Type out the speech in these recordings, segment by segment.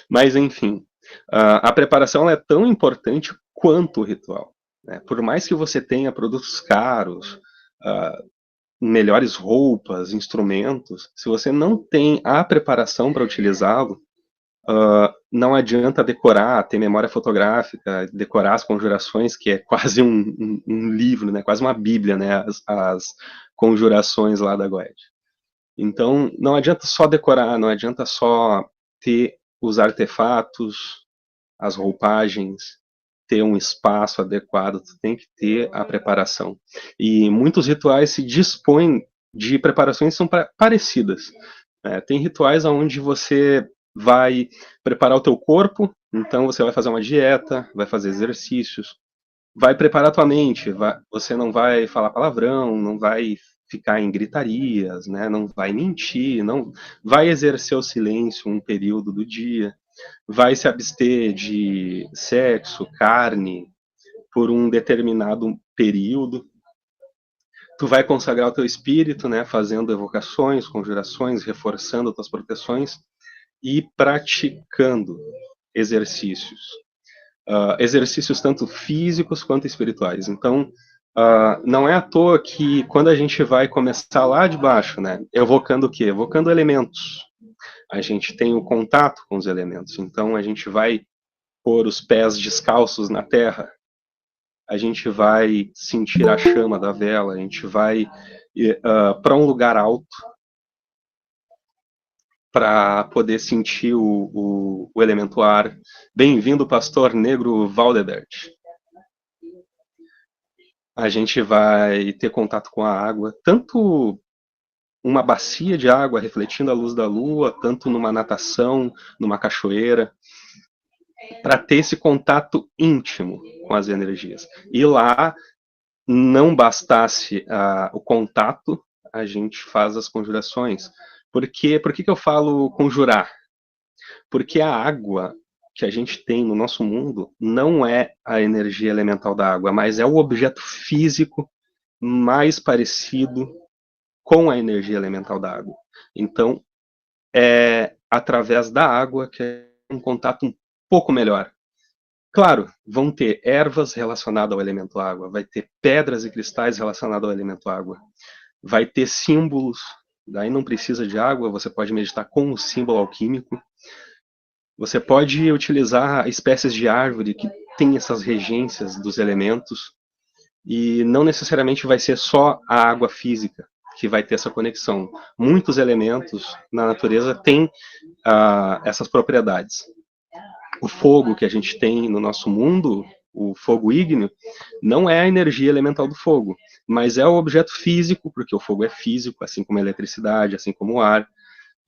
Mas, enfim, a preparação ela é tão importante quanto o ritual, né? Por mais que você tenha produtos caros, ah, melhores roupas, instrumentos, se você não tem a preparação para utilizá-lo, não adianta decorar, ter memória fotográfica, decorar as conjurações, que é quase um livro, né? Quase uma bíblia, né? As conjurações lá da Goethe. Então, não adianta só decorar, não adianta só ter os artefatos, as roupagens, ter um espaço adequado, tu tem que ter a preparação. E muitos rituais se dispõem de preparações que são parecidas. Tem rituais onde você vai preparar o teu corpo, então você vai fazer uma dieta, vai fazer exercícios, vai preparar a tua mente, você não vai falar palavrão, não vai ficar em gritarias, né? Não vai mentir, não vai exercer o silêncio um período do dia, vai se abster de sexo, carne, por um determinado período. Tu vai consagrar o teu espírito, né? Fazendo evocações, conjurações, reforçando as tuas proteções e praticando exercícios. Exercícios tanto físicos quanto espirituais. Então, não é à toa que quando a gente vai começar lá de baixo, né, evocando o quê? Evocando elementos. A gente tem o contato com os elementos. Então, a gente vai pôr os pés descalços na terra, a gente vai sentir a chama da vela, a gente vai para um lugar alto para poder sentir o elemento ar. Bem-vindo, pastor negro Valdebert. A gente vai ter contato com a água, tanto uma bacia de água refletindo a luz da lua, tanto numa natação, numa cachoeira, para ter esse contato íntimo com as energias. E lá, não bastasse o contato, a gente faz as conjurações. Por que eu falo conjurar? Porque a água que a gente tem no nosso mundo não é a energia elemental da água, mas é o objeto físico mais parecido com a energia elemental da água. Então, é através da água que é um contato um pouco melhor. Claro, vão ter ervas relacionadas ao elemento água, vai ter pedras e cristais relacionados ao elemento água, vai ter símbolos, daí não precisa de água, você pode meditar com o símbolo alquímico, você pode utilizar espécies de árvore que tem essas regências dos elementos, e não necessariamente vai ser só a água física que vai ter essa conexão. Muitos elementos na natureza têm essas propriedades. O fogo que a gente tem no nosso mundo, o fogo ígneo, não é a energia elemental do fogo, mas é o objeto físico, porque o fogo é físico, assim como a eletricidade, assim como o ar,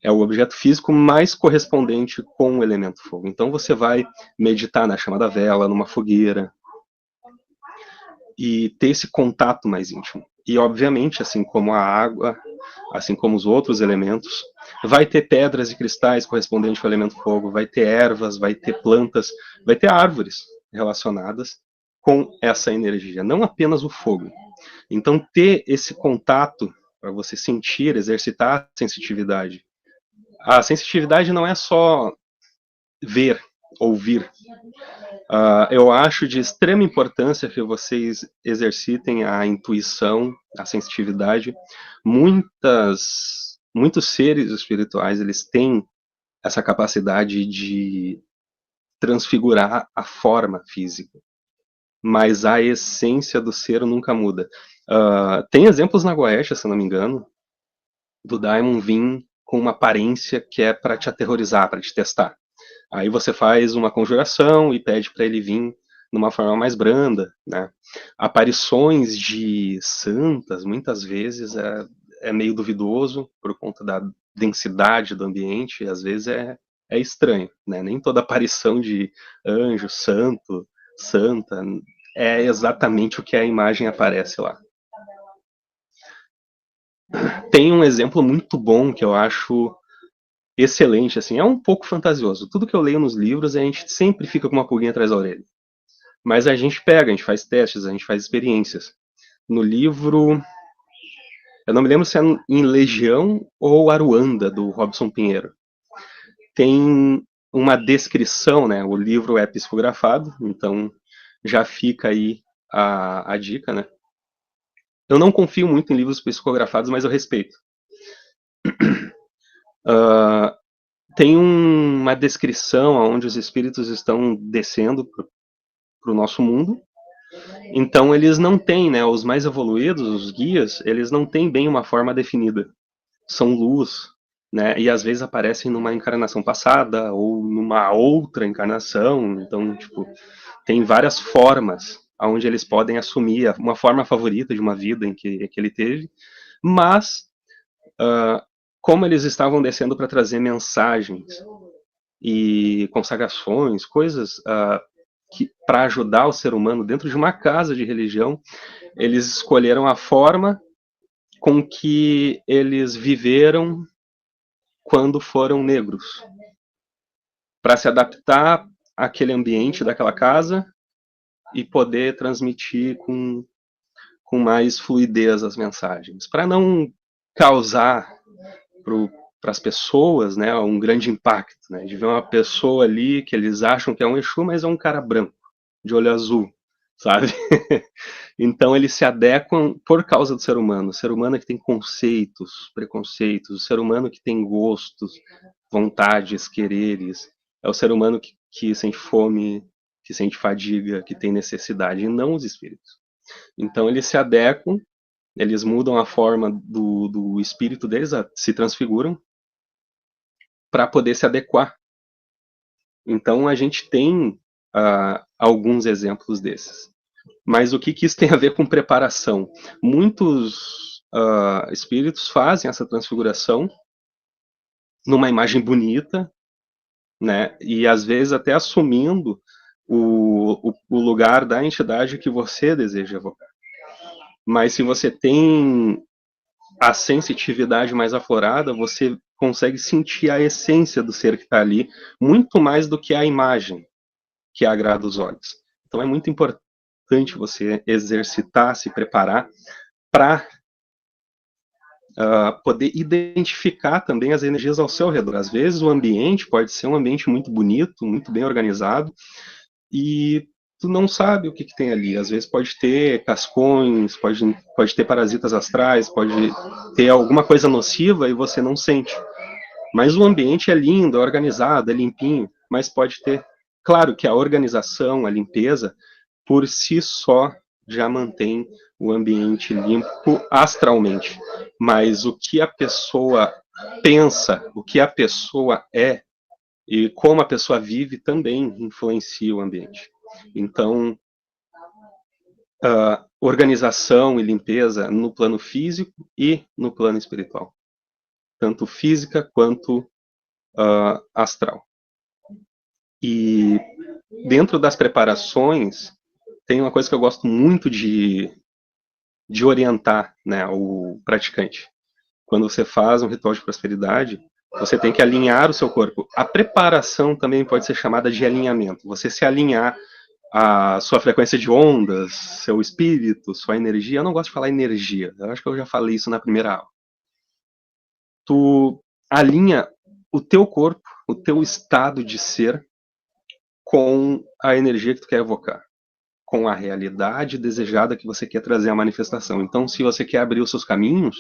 é o objeto físico mais correspondente com o elemento fogo. Então você vai meditar na chama da vela, numa fogueira, e ter esse contato mais íntimo. E, obviamente, assim como a água, assim como os outros elementos, vai ter pedras e cristais correspondentes ao elemento fogo, vai ter ervas, vai ter plantas, vai ter árvores relacionadas com essa energia, não apenas o fogo. Então, ter esse contato para você sentir, exercitar a sensitividade. A sensitividade não é só ver, ouvir, eu acho de extrema importância que vocês exercitem a intuição, a sensitividade. Muitos seres espirituais, eles têm essa capacidade de transfigurar a forma física, mas a essência do ser nunca muda. Tem exemplos na Goetia, se eu não me engano, do Daimon vir com uma aparência que é para te aterrorizar, para te testar. Aí você faz uma conjuração e pede para ele vir numa forma mais branda, né? Aparições de santas, muitas vezes, é meio duvidoso por conta da densidade do ambiente, e às vezes é estranho, né? Nem toda aparição de anjo, santo, santa, é exatamente o que a imagem aparece lá. Tem um exemplo muito bom que eu acho excelente, assim, é um pouco fantasioso. Tudo que eu leio nos livros, a gente sempre fica com uma pulguinha atrás da orelha. Mas a gente pega, a gente faz testes, a gente faz experiências. No livro, eu não me lembro se é em Legião ou Aruanda, do Robson Pinheiro. Tem uma descrição, né? O livro é psicografado, então já fica aí a dica, né? Eu não confio muito em livros psicografados, mas eu respeito. Tem uma descrição onde os espíritos estão descendo para o nosso mundo. Então eles não têm, né? Os mais evoluídos, os guias, eles não têm bem uma forma definida. São luz, né? E às vezes aparecem numa encarnação passada ou numa outra encarnação. Então, tipo, tem várias formas onde eles podem assumir uma forma favorita de uma vida em que ele teve, mas como eles estavam descendo para trazer mensagens e consagrações, coisas para ajudar o ser humano dentro de uma casa de religião, eles escolheram a forma com que eles viveram quando foram negros, para se adaptar àquele ambiente daquela casa e poder transmitir com mais fluidez as mensagens, para não causar para as pessoas, né, um grande impacto, né, de ver uma pessoa ali que eles acham que é um Exu, mas é um cara branco, de olho azul, sabe? Então eles se adequam por causa do ser humano. O ser humano é que tem conceitos, preconceitos, o ser humano que tem gostos, vontades, quereres. É o ser humano que sente fome, que sente fadiga, que tem necessidade, e não os espíritos. Então eles se adequam, eles mudam a forma do espírito deles, se transfiguram para poder se adequar. Então a gente tem alguns exemplos desses. Mas o que isso tem a ver com preparação? Muitos espíritos fazem essa transfiguração numa imagem bonita, né? E às vezes até assumindo o lugar da entidade que você deseja evocar. Mas se você tem a sensitividade mais aflorada, você consegue sentir a essência do ser que está ali, muito mais do que a imagem que agrada os olhos. Então é muito importante você exercitar, se preparar para poder identificar também as energias ao seu redor. Às vezes o ambiente pode ser um ambiente muito bonito, muito bem organizado, e tu não sabe o que tem ali. Às vezes pode ter cascões, pode ter parasitas astrais, pode ter alguma coisa nociva e você não sente. Mas o ambiente é lindo, é organizado, é limpinho, mas pode ter. Claro que a organização, a limpeza, por si só já mantém o ambiente limpo astralmente. Mas o que a pessoa pensa, o que a pessoa é e como a pessoa vive também influencia o ambiente. Então, organização e limpeza no plano físico e no plano espiritual, tanto física quanto astral. E dentro das preparações, tem uma coisa que eu gosto muito de orientar, né, o praticante. Quando você faz um ritual de prosperidade, você tem que alinhar o seu corpo. A preparação também pode ser chamada de alinhamento. Você se alinhar a sua frequência de ondas, seu espírito, sua energia. Eu não gosto de falar energia. Eu acho que eu já falei isso na primeira aula. Tu alinha o teu corpo, o teu estado de ser com a energia que tu quer evocar, com a realidade desejada que você quer trazer à manifestação. Então, se você quer abrir os seus caminhos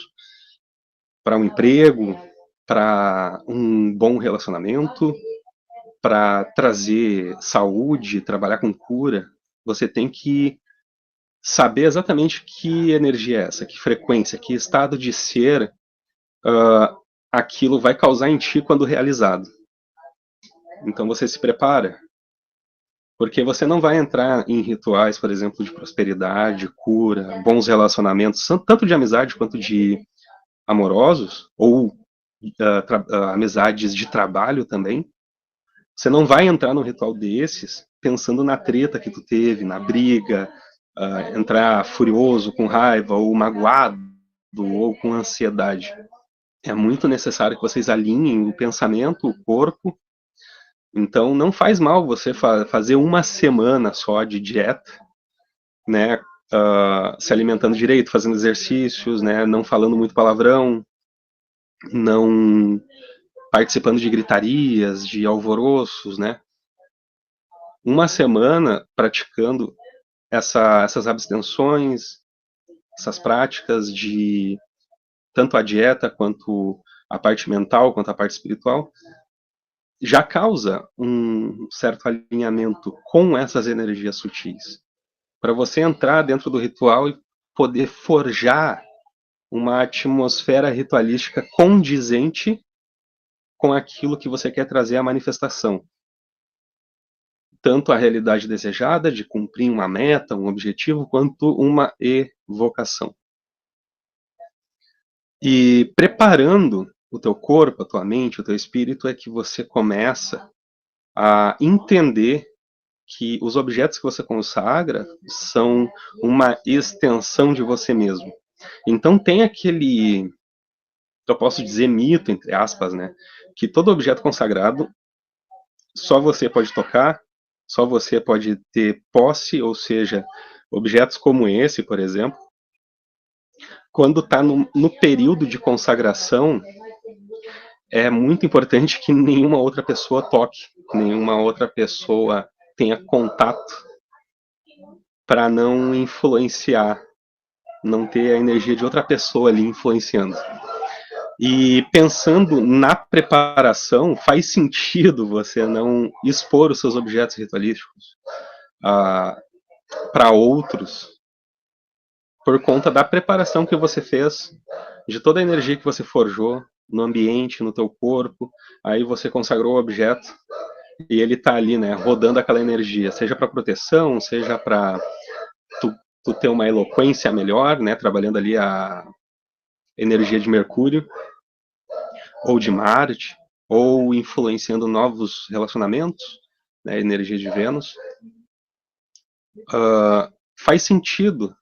para um emprego, para um bom relacionamento, para trazer saúde, trabalhar com cura, você tem que saber exatamente que energia é essa, que frequência, que estado de ser aquilo vai causar em ti quando realizado. Então você se prepara, porque você não vai entrar em rituais, por exemplo, de prosperidade, cura, bons relacionamentos, tanto de amizade quanto de amorosos, ou amizades de trabalho também. Você não vai entrar num ritual desses pensando na treta que tu teve, na briga, entrar furioso, com raiva, ou magoado, ou com ansiedade. É muito necessário que vocês alinhem o pensamento, o corpo. Então não faz mal você fazer uma semana só de dieta, né? Se alimentando direito, fazendo exercícios, né? Não falando muito palavrão, não participando de gritarias, de alvoroços, né? Uma semana praticando essas abstenções, essas práticas de tanto a dieta quanto a parte mental, quanto a parte espiritual, já causa um certo alinhamento com essas energias sutis. Para você entrar dentro do ritual e poder forjar uma atmosfera ritualística condizente com aquilo que você quer trazer à manifestação. Tanto a realidade desejada, de cumprir uma meta, um objetivo, quanto uma evocação. E preparando o teu corpo, a tua mente, o teu espírito, é que você começa a entender que os objetos que você consagra são uma extensão de você mesmo. Então tem aquele, eu posso dizer mito, entre aspas, né? Que todo objeto consagrado só você pode tocar, só você pode ter posse, ou seja, objetos como esse, por exemplo, quando está no período de consagração, é muito importante que nenhuma outra pessoa toque, nenhuma outra pessoa tenha contato, para não influenciar, não ter a energia de outra pessoa ali influenciando. E pensando na preparação, faz sentido você não expor os seus objetos ritualísticos para outros, por conta da preparação que você fez, de toda a energia que você forjou no ambiente, no teu corpo. Aí você consagrou o objeto e ele está ali, né, rodando aquela energia, seja para proteção, seja para tu ter uma eloquência melhor, né, trabalhando ali a energia de Mercúrio ou de Marte, ou influenciando novos relacionamentos, né, energia de Vênus. Faz sentido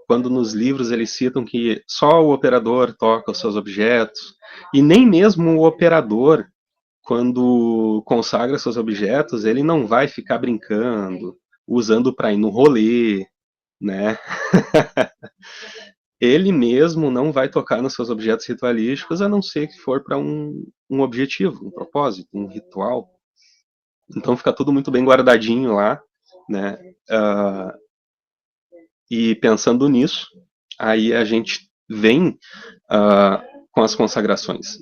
quando nos livros eles citam que só o operador toca os seus objetos, e nem mesmo o operador, quando consagra seus objetos, ele não vai ficar brincando, usando para ir no rolê, né? Ele mesmo não vai tocar nos seus objetos ritualísticos, a não ser que for para um objetivo, um propósito, um ritual. Então fica tudo muito bem guardadinho lá, né? E pensando nisso, aí a gente vem com as consagrações.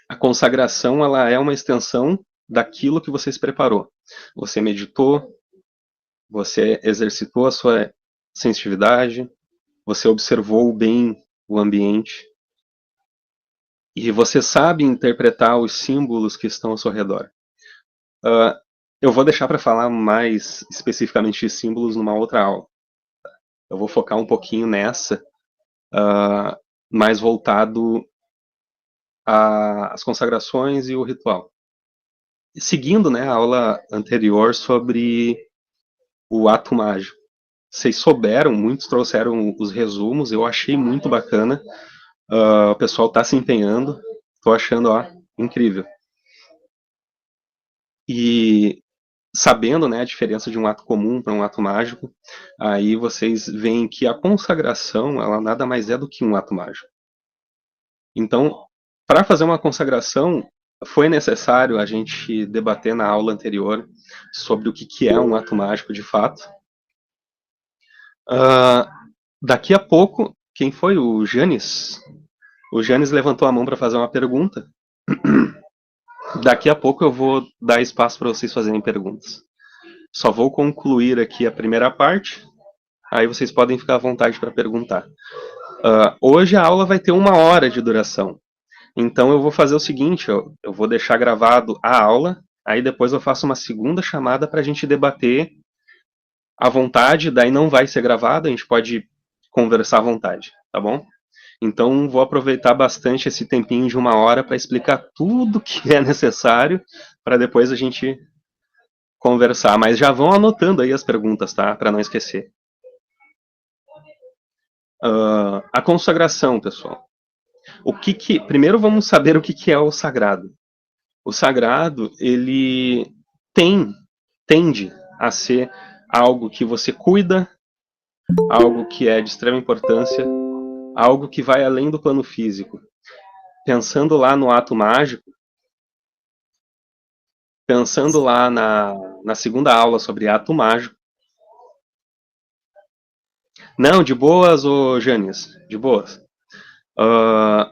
A consagração, ela é uma extensão daquilo que você se preparou. Você meditou, você exercitou a sua sensitividade, você observou bem o ambiente, e você sabe interpretar os símbolos que estão ao seu redor. Eu vou deixar para falar mais especificamente de símbolos numa outra aula. Eu vou focar um pouquinho nessa, mais voltado às consagrações e o ritual. Seguindo, né, a aula anterior sobre o ato mágico. Vocês souberam, muitos trouxeram os resumos, eu achei muito bacana. O pessoal está se empenhando, estou achando incrível. E sabendo, né, a diferença de um ato comum para um ato mágico, aí vocês veem que a consagração, ela nada mais é do que um ato mágico. Então, para fazer uma consagração, foi necessário a gente debater na aula anterior sobre o que é um ato mágico de fato. Daqui a pouco, quem foi? O Janis? O Janis levantou a mão para fazer uma pergunta. Daqui a pouco eu vou dar espaço para vocês fazerem perguntas. Só vou concluir aqui a primeira parte, aí vocês podem ficar à vontade para perguntar. Hoje a aula vai ter 1 hora de duração. Então eu vou fazer o seguinte, eu vou deixar gravado a aula, aí depois eu faço uma segunda chamada para a gente debater à vontade, daí não vai ser gravado, a gente pode conversar à vontade, tá bom? Então vou aproveitar bastante esse tempinho de 1 hora para explicar tudo que é necessário para depois a gente conversar. Mas já vão anotando aí as perguntas, tá? Para não esquecer. A consagração, pessoal. Primeiro vamos saber o que é o sagrado. O sagrado, ele tende a ser algo que você cuida, algo que é de extrema importância, algo que vai além do plano físico. Pensando lá no ato mágico, Pensando lá na segunda aula sobre ato mágico. Não, de boas, ô Janis, de boas. Ah,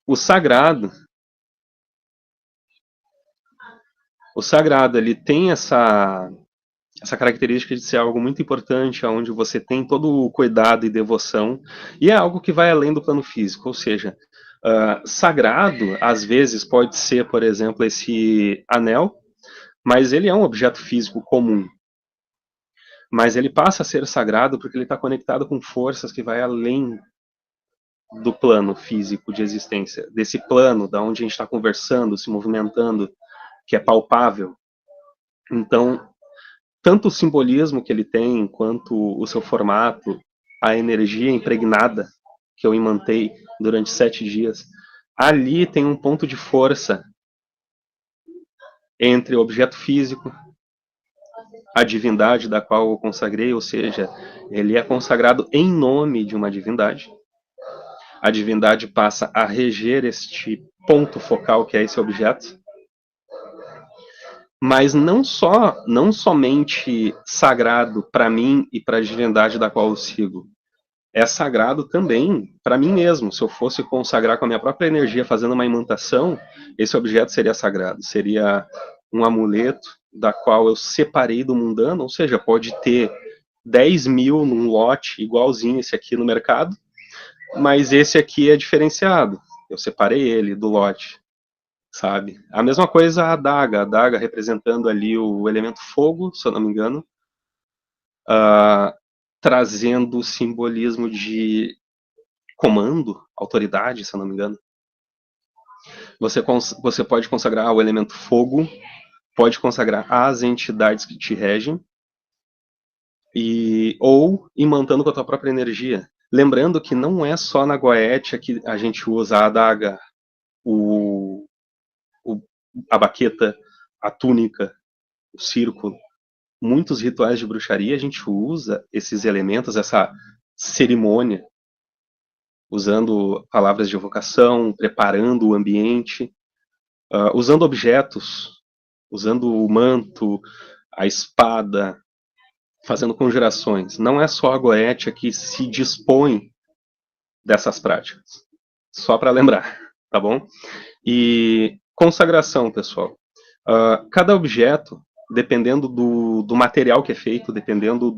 o sagrado, ele tem essa característica de ser algo muito importante, onde você tem todo o cuidado e devoção, e é algo que vai além do plano físico, ou seja, sagrado, às vezes, pode ser, por exemplo, esse anel, mas ele é um objeto físico comum. Mas ele passa a ser sagrado porque ele está conectado com forças que vai além do plano físico de existência, desse plano da onde a gente está conversando, se movimentando, que é palpável. Então, tanto o simbolismo que ele tem, quanto o seu formato, a energia impregnada que eu imantei durante 7 dias, ali tem um ponto de força entre o objeto físico, a divindade da qual eu consagrei, ou seja, ele é consagrado em nome de uma divindade. A divindade passa a reger este ponto focal que é esse objeto. Mas não somente sagrado para mim e para a divindade da qual eu sigo. É sagrado também para mim mesmo. Se eu fosse consagrar com a minha própria energia fazendo uma imantação, esse objeto seria sagrado. Seria um amuleto da qual eu separei do mundano, ou seja, pode ter 10 mil num lote igualzinho esse aqui no mercado, mas esse aqui é diferenciado. Eu separei ele do lote, sabe? A mesma coisa a adaga representando ali o elemento fogo, se eu não me engano, trazendo o simbolismo de comando, autoridade, se eu não me engano. Você pode consagrar o elemento fogo, pode consagrar as entidades que te regem, ou imantando com a tua própria energia. Lembrando que não é só na Goetia que a gente usa a adaga, a baqueta, a túnica, o círculo. Muitos rituais de bruxaria a gente usa esses elementos, essa cerimônia, usando palavras de evocação, preparando o ambiente, usando objetos, usando o manto, a espada, fazendo conjurações. Não é só a Goetia que se dispõe dessas práticas. Só para lembrar, tá bom? E consagração, pessoal. Cada objeto, dependendo do material que é feito, dependendo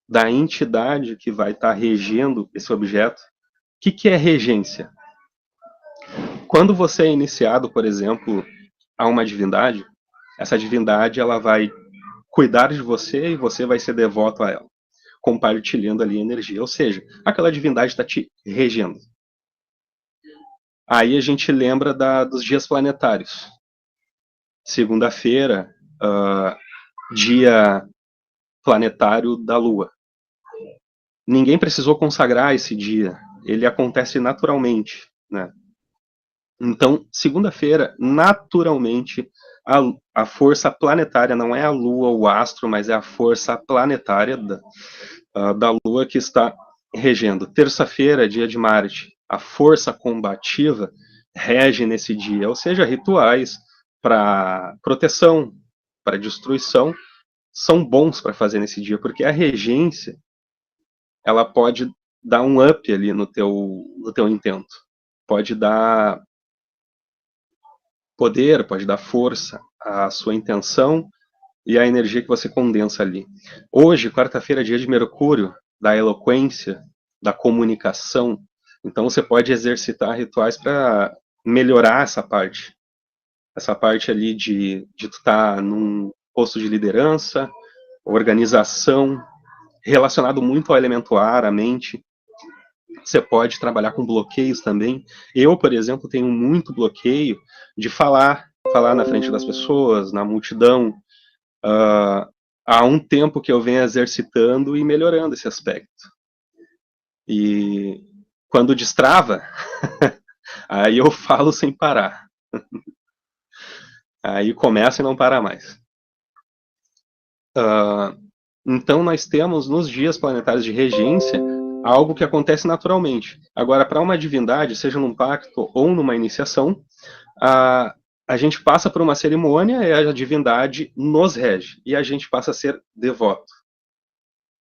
da entidade que vai estar regendo esse objeto, o que é regência? Quando você é iniciado, por exemplo, a uma divindade, essa divindade ela vai cuidar de você e você vai ser devoto a ela, compartilhando ali energia. Ou seja, aquela divindade está te regendo. Aí a gente lembra dos dias planetários. Segunda-feira, dia planetário da Lua. Ninguém precisou consagrar esse dia. Ele acontece naturalmente, né? Então, segunda-feira, naturalmente, a força planetária, não é a Lua ou o astro, mas é a força planetária da Lua que está regendo. Terça-feira, dia de Marte, a força combativa rege nesse dia, ou seja, rituais para proteção, para destruição, são bons para fazer nesse dia, porque a regência ela pode dar um up ali no teu intento, pode dar poder, pode dar força à sua intenção e à energia que você condensa ali. Hoje, quarta-feira, é dia de Mercúrio, da eloquência, da comunicação. Então você pode exercitar rituais para melhorar essa parte. Essa parte ali de tu estar num posto de liderança, organização, relacionado muito ao elemento ar, à mente. Você pode trabalhar com bloqueios também. Eu, por exemplo, tenho muito bloqueio de falar na frente das pessoas, na multidão. Há um tempo que eu venho exercitando e melhorando esse aspecto. E quando destrava, aí eu falo sem parar. Aí começa e não para mais. Então nós temos nos dias planetários de regência algo que acontece naturalmente. Agora, para uma divindade, seja num pacto ou numa iniciação, a gente passa por uma cerimônia e a divindade nos rege, e a gente passa a ser devoto.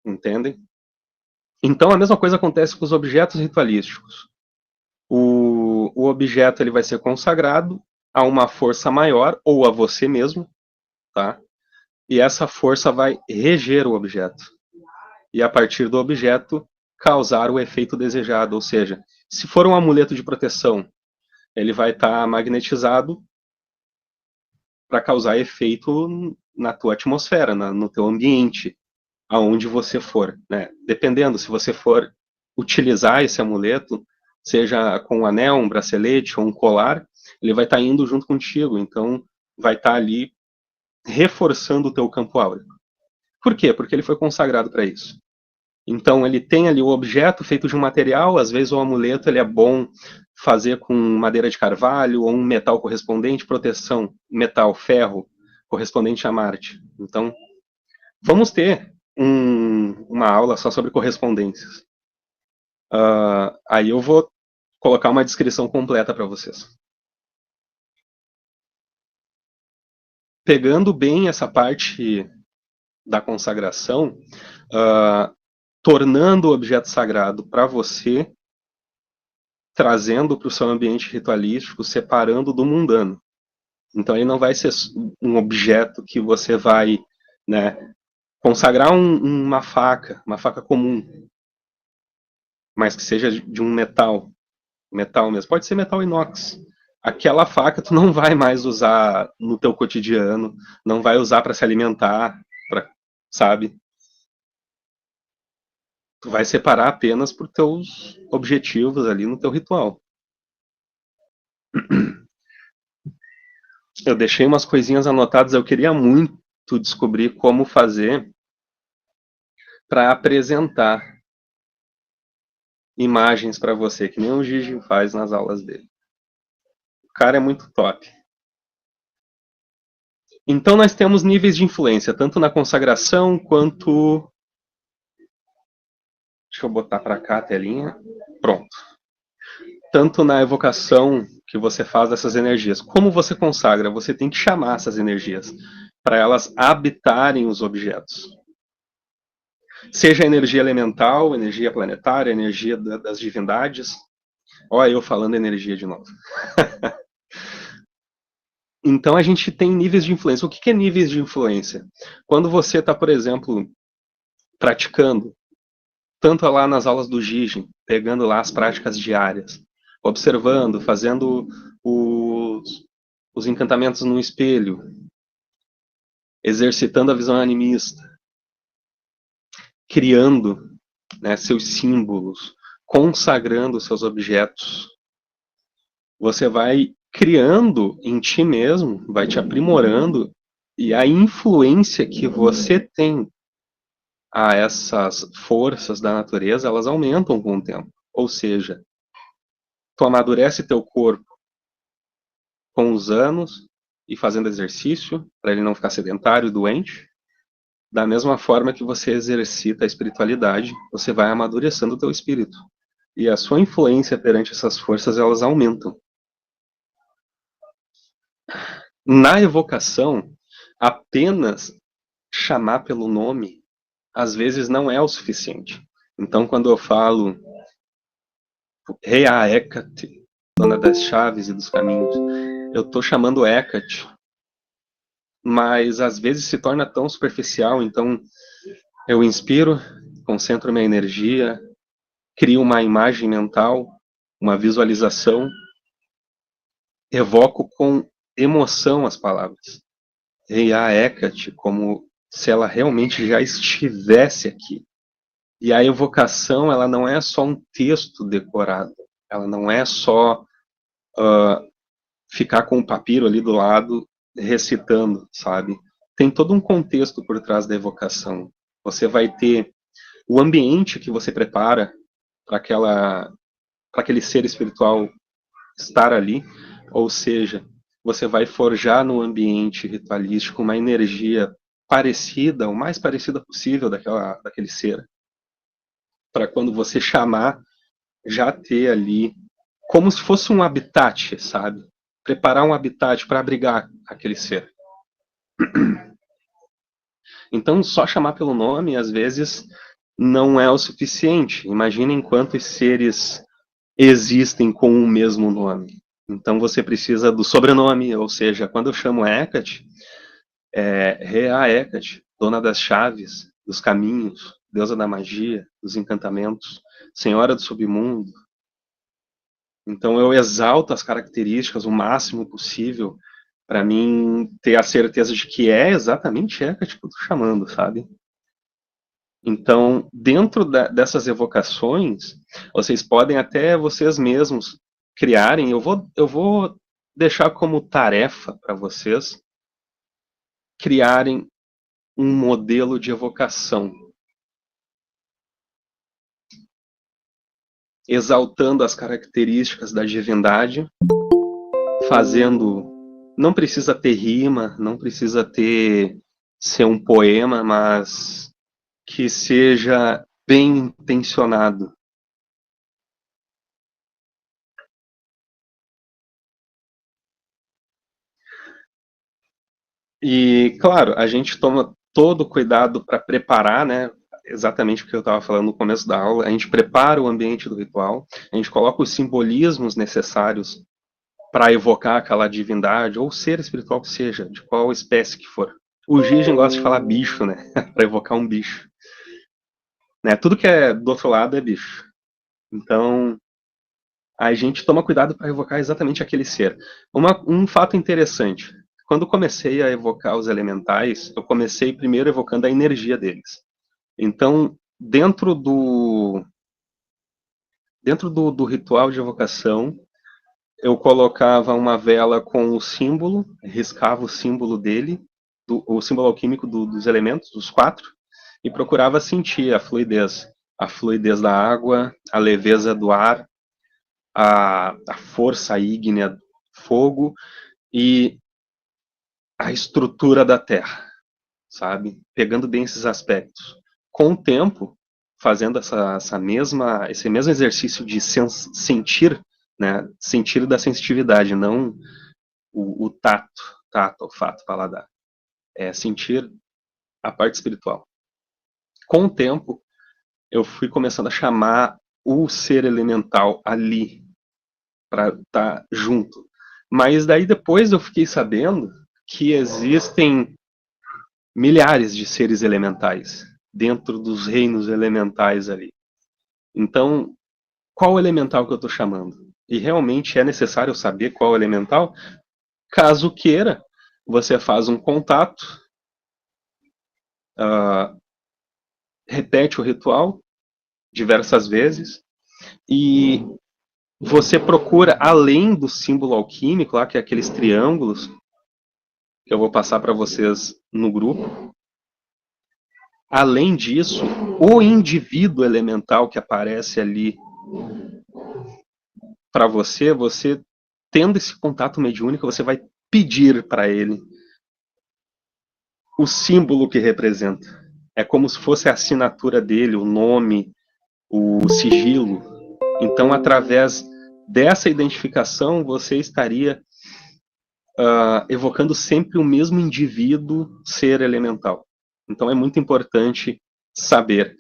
Entendem? Então a mesma coisa acontece com os objetos ritualísticos. O objeto ele vai ser consagrado a uma força maior ou a você mesmo, tá? E essa força vai reger o objeto. E a partir do objeto causar o efeito desejado, ou seja, se for um amuleto de proteção, ele vai estar magnetizado para causar efeito na tua atmosfera, no teu ambiente, aonde você for, né? Dependendo, se você for utilizar esse amuleto, seja com um anel, um bracelete ou um colar, ele vai estar indo junto contigo, então vai estar ali reforçando o teu campo áureo. Por quê? Porque ele foi consagrado para isso. Então ele tem ali o objeto feito de um material, às vezes o amuleto ele é bom fazer com madeira de carvalho ou um metal correspondente, proteção, metal, ferro, correspondente a Marte. Então, vamos ter uma aula só sobre correspondências. Aí eu vou colocar uma descrição completa para vocês. Pegando bem essa parte da consagração, tornando o objeto sagrado para você, trazendo para o seu ambiente ritualístico, separando do mundano. Então ele não vai ser um objeto que você vai, né, consagrar uma faca comum, mas que seja de um metal mesmo. Pode ser metal inox. Aquela faca tu não vai mais usar no teu cotidiano, não vai usar para se alimentar, sabe? Tu vai separar apenas por teus objetivos ali no teu ritual. Eu deixei umas coisinhas anotadas, eu queria muito descobrir como fazer para apresentar imagens para você, que nem o Gigi faz nas aulas dele. O cara é muito top. Então nós temos níveis de influência, tanto na consagração quanto... Deixa eu botar para cá a telinha. Pronto. Tanto na evocação que você faz dessas energias. Como você consagra? Você tem que chamar essas energias para elas habitarem os objetos. Seja energia elemental, energia planetária, energia das divindades. Olha eu falando energia de novo. Então a gente tem níveis de influência. O que é níveis de influência? Quando você está, por exemplo, praticando, tanto lá nas aulas do Gigi, pegando lá as práticas diárias, observando, fazendo os encantamentos no espelho, exercitando a visão animista, criando, né, seus símbolos, consagrando seus objetos. Você vai criando em ti mesmo, vai te aprimorando, e a influência que você tem a essas forças da natureza, elas aumentam com o tempo. Ou seja, tu amadurece teu corpo com os anos e fazendo exercício, para ele não ficar sedentário e doente. Da mesma forma que você exercita a espiritualidade, você vai amadurecendo o teu espírito. E a sua influência perante essas forças, elas aumentam. Na evocação, apenas chamar pelo nome, às vezes não é o suficiente. Então, quando eu falo Rei Hecate, dona das chaves e dos caminhos, eu estou chamando Hecate, mas às vezes se torna tão superficial, então eu inspiro, concentro minha energia, crio uma imagem mental, uma visualização, evoco com emoção as palavras. Rei Hecate, como se ela realmente já estivesse aqui. E a evocação, ela não é só um texto decorado, ela não é só ficar com o papiro ali do lado recitando, sabe? Tem todo um contexto por trás da evocação. Você vai ter o ambiente que você prepara para aquele ser espiritual estar ali, ou seja, você vai forjar no ambiente ritualístico uma energia parecida, o mais parecida possível daquele ser, para quando você chamar, já ter ali, como se fosse um habitat, sabe? preparar um habitat para abrigar aquele ser. Então, só chamar pelo nome, às vezes, não é o suficiente. Imaginem quantos seres existem com o mesmo nome. Então, você precisa do sobrenome, ou seja, quando eu chamo Hecate, é Rea Hecate, dona das chaves, dos caminhos, deusa da magia, dos encantamentos, senhora do submundo. Então, eu exalto as características o máximo possível para mim ter a certeza de que é exatamente Hecate que eu estou chamando, sabe? Então, dentro dessas evocações, vocês podem até vocês mesmos criarem. Eu vou deixar como tarefa para vocês criarem um modelo de evocação, exaltando as características da divindade, fazendo. Não precisa ter rima, não precisa ser um poema, mas que seja bem intencionado. E, claro, a gente toma todo o cuidado para preparar, né? Exatamente o que eu estava falando no começo da aula. A gente prepara o ambiente do ritual, a gente coloca os simbolismos necessários para evocar aquela divindade, ou ser espiritual que seja, de qual espécie que for. O Gigen gosta de falar bicho, né? Para evocar um bicho. Né? Tudo que é do outro lado é bicho. Então, a gente toma cuidado para evocar exatamente aquele ser. Um fato interessante: quando comecei a evocar os elementais, eu comecei primeiro evocando a energia deles. Então, dentro do ritual de evocação, eu colocava uma vela com o símbolo, riscava o símbolo dele, o símbolo alquímico dos elementos, dos 4, e procurava sentir a fluidez da água, a leveza do ar, a força ígnea do fogo e a estrutura da terra, sabe? Pegando bem esses aspectos. Com o tempo, fazendo esse mesmo exercício de sentir, né? Sentir da sensitividade, não o tato, olfato, paladar. É sentir a parte espiritual. Com o tempo, eu fui começando a chamar o ser elemental ali para estar junto. Mas daí depois eu fiquei sabendo que existem milhares de seres elementais dentro dos reinos elementais ali. Então, qual elemental que eu estou chamando? E realmente é necessário saber qual elemental? Caso queira, você faz um contato, uh, repete o ritual diversas vezes e você procura, além do símbolo alquímico, lá, que é aqueles triângulos, que eu vou passar para vocês no grupo. Além disso, o indivíduo elemental que aparece ali para você, você tendo esse contato mediúnico, você vai pedir para ele o símbolo que representa. É como se fosse a assinatura dele, o nome, o sigilo. Então, através dessa identificação, você estaria evocando sempre o mesmo indivíduo ser elemental. Então, é muito importante saber.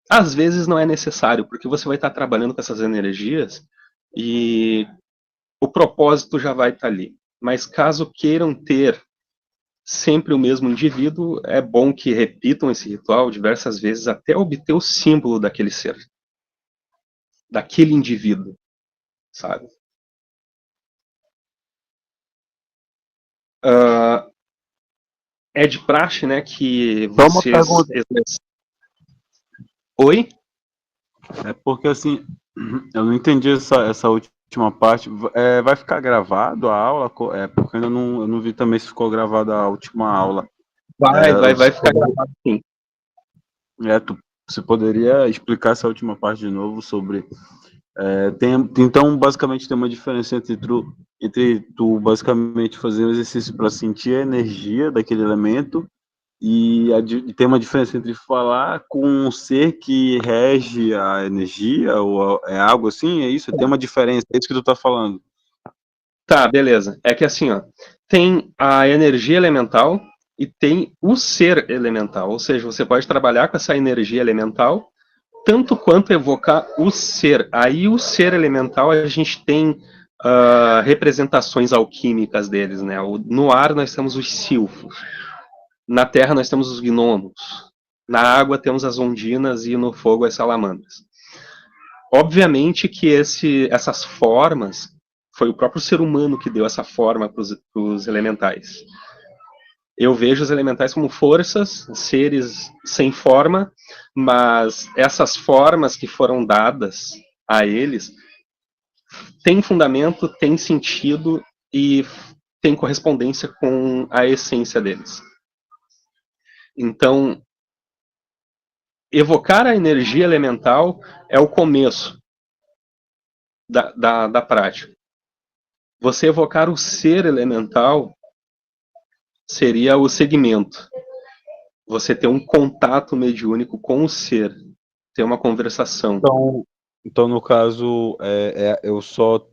Às vezes não é necessário, porque você vai estar trabalhando com essas energias e o propósito já vai estar ali. Mas caso queiram ter sempre o mesmo indivíduo, é bom que repitam esse ritual diversas vezes até obter o símbolo daquele ser, daquele indivíduo, sabe? Uh, é de praxe, né, que Só uma vocês... pergunta. Oi? É porque assim, eu não entendi essa última parte. Vai ficar gravado a aula? Porque eu não vi também se ficou gravada a última aula. Vai ficar gravado sim. Você poderia explicar essa última parte de novo sobre. Então, basicamente, tem uma diferença entre tu basicamente fazer um exercício para sentir a energia daquele elemento e tem uma diferença entre falar com um ser que rege a energia ou é algo assim, é isso? Tem uma diferença, é isso que tu tá falando. Tá, beleza. É que assim, ó, tem a energia elemental e tem o ser elemental. Ou seja, você pode trabalhar com essa energia elemental tanto quanto evocar o ser. Aí o ser elemental a gente tem representações alquímicas deles, né? No ar nós temos os silfos, na terra nós temos os gnomos, na água temos as ondinas e no fogo as salamandras. Obviamente que essas formas foi o próprio ser humano que deu essa forma para os elementais. Eu vejo os elementais como forças, seres sem forma, mas essas formas que foram dadas a eles têm fundamento, têm sentido e têm correspondência com a essência deles. Então, evocar a energia elemental é o começo da prática. Você evocar o ser elemental seria o segmento. Você ter um contato mediúnico com o ser, ter uma conversação. Então no caso, eu só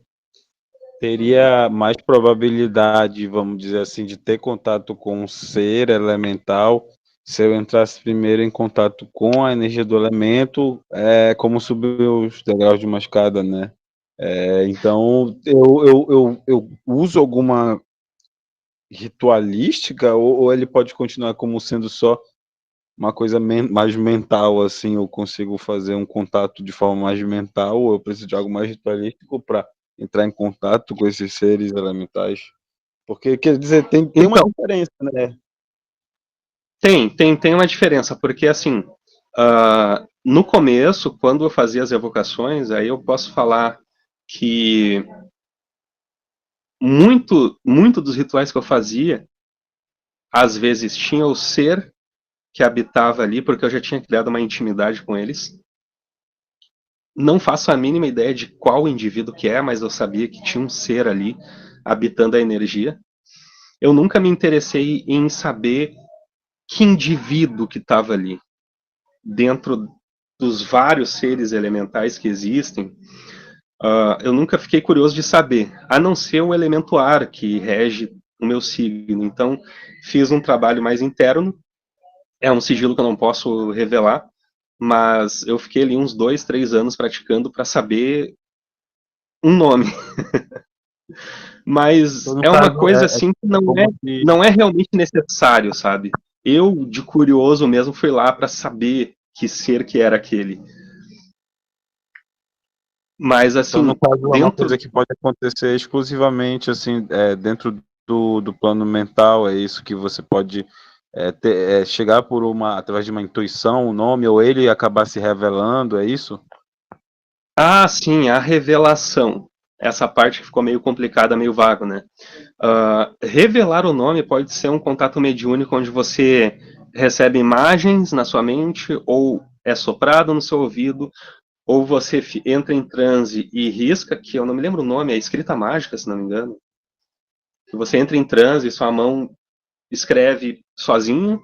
teria mais probabilidade, vamos dizer assim, de ter contato com um ser elemental se eu entrasse primeiro em contato com a energia do elemento, como subir os degraus de uma escada, né? Então, eu uso alguma ritualística ou ele pode continuar como sendo só uma coisa mais mental, assim, eu consigo fazer um contato de forma mais mental, ou eu preciso de algo mais ritualístico para entrar em contato com esses seres elementais? Porque, quer dizer, tem uma Então, diferença, né? tem uma diferença, porque assim, no começo, quando eu fazia as evocações, aí eu posso falar que muito dos rituais que eu fazia, às vezes tinha o ser que habitava ali, porque eu já tinha criado uma intimidade com eles. Não faço a mínima ideia de qual indivíduo que é, mas eu sabia que tinha um ser ali habitando a energia. Eu nunca me interessei em saber que indivíduo que estava ali. Dentro dos vários seres elementais que existem, eu nunca fiquei curioso de saber, a não ser o elemento ar que rege o meu signo. Então, fiz um trabalho mais interno. É um sigilo que eu não posso revelar, mas eu fiquei ali uns 2, 3 anos praticando para saber um nome. Então, Mas no é uma caso, coisa assim que como se... não é realmente necessário, sabe? Eu, de curioso mesmo, fui lá para saber que ser que era aquele. Mas Então, no assim, caso, é uma dentro. coisa que pode acontecer exclusivamente, assim, dentro do plano mental, é isso que você pode chegar através de uma intuição, um nome, ou ele acabar se revelando, é isso? Ah, sim, a revelação. Essa parte que ficou meio complicada, meio vago, né? Revelar o nome pode ser um contato mediúnico onde você recebe imagens na sua mente, ou é soprado no seu ouvido, ou você entra em transe e risca, que eu não me lembro o nome, é escrita mágica, se não me engano. Que você entra em transe e sua mão escreve sozinho.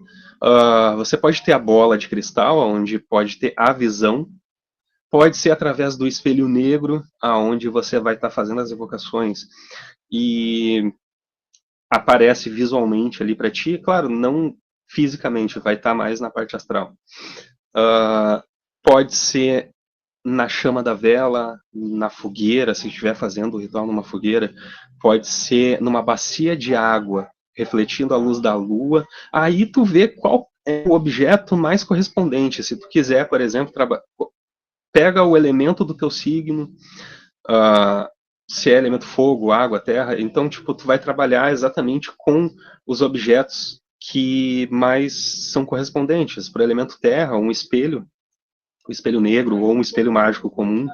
Você pode ter a bola de cristal, onde pode ter a visão. Pode ser através do espelho negro, aonde você vai estar fazendo as evocações e aparece visualmente ali para ti. Claro, não fisicamente, vai estar mais na parte astral. Pode ser na chama da vela, na fogueira, se estiver fazendo o ritual numa fogueira, pode ser numa bacia de água, refletindo a luz da lua. Aí tu vê qual é o objeto mais correspondente. Se tu quiser, por exemplo, pega o elemento do teu signo, se é elemento fogo, água, terra, então tipo tu vai trabalhar exatamente com os objetos que mais são correspondentes. Para o elemento terra, um espelho negro ou um espelho mágico comum,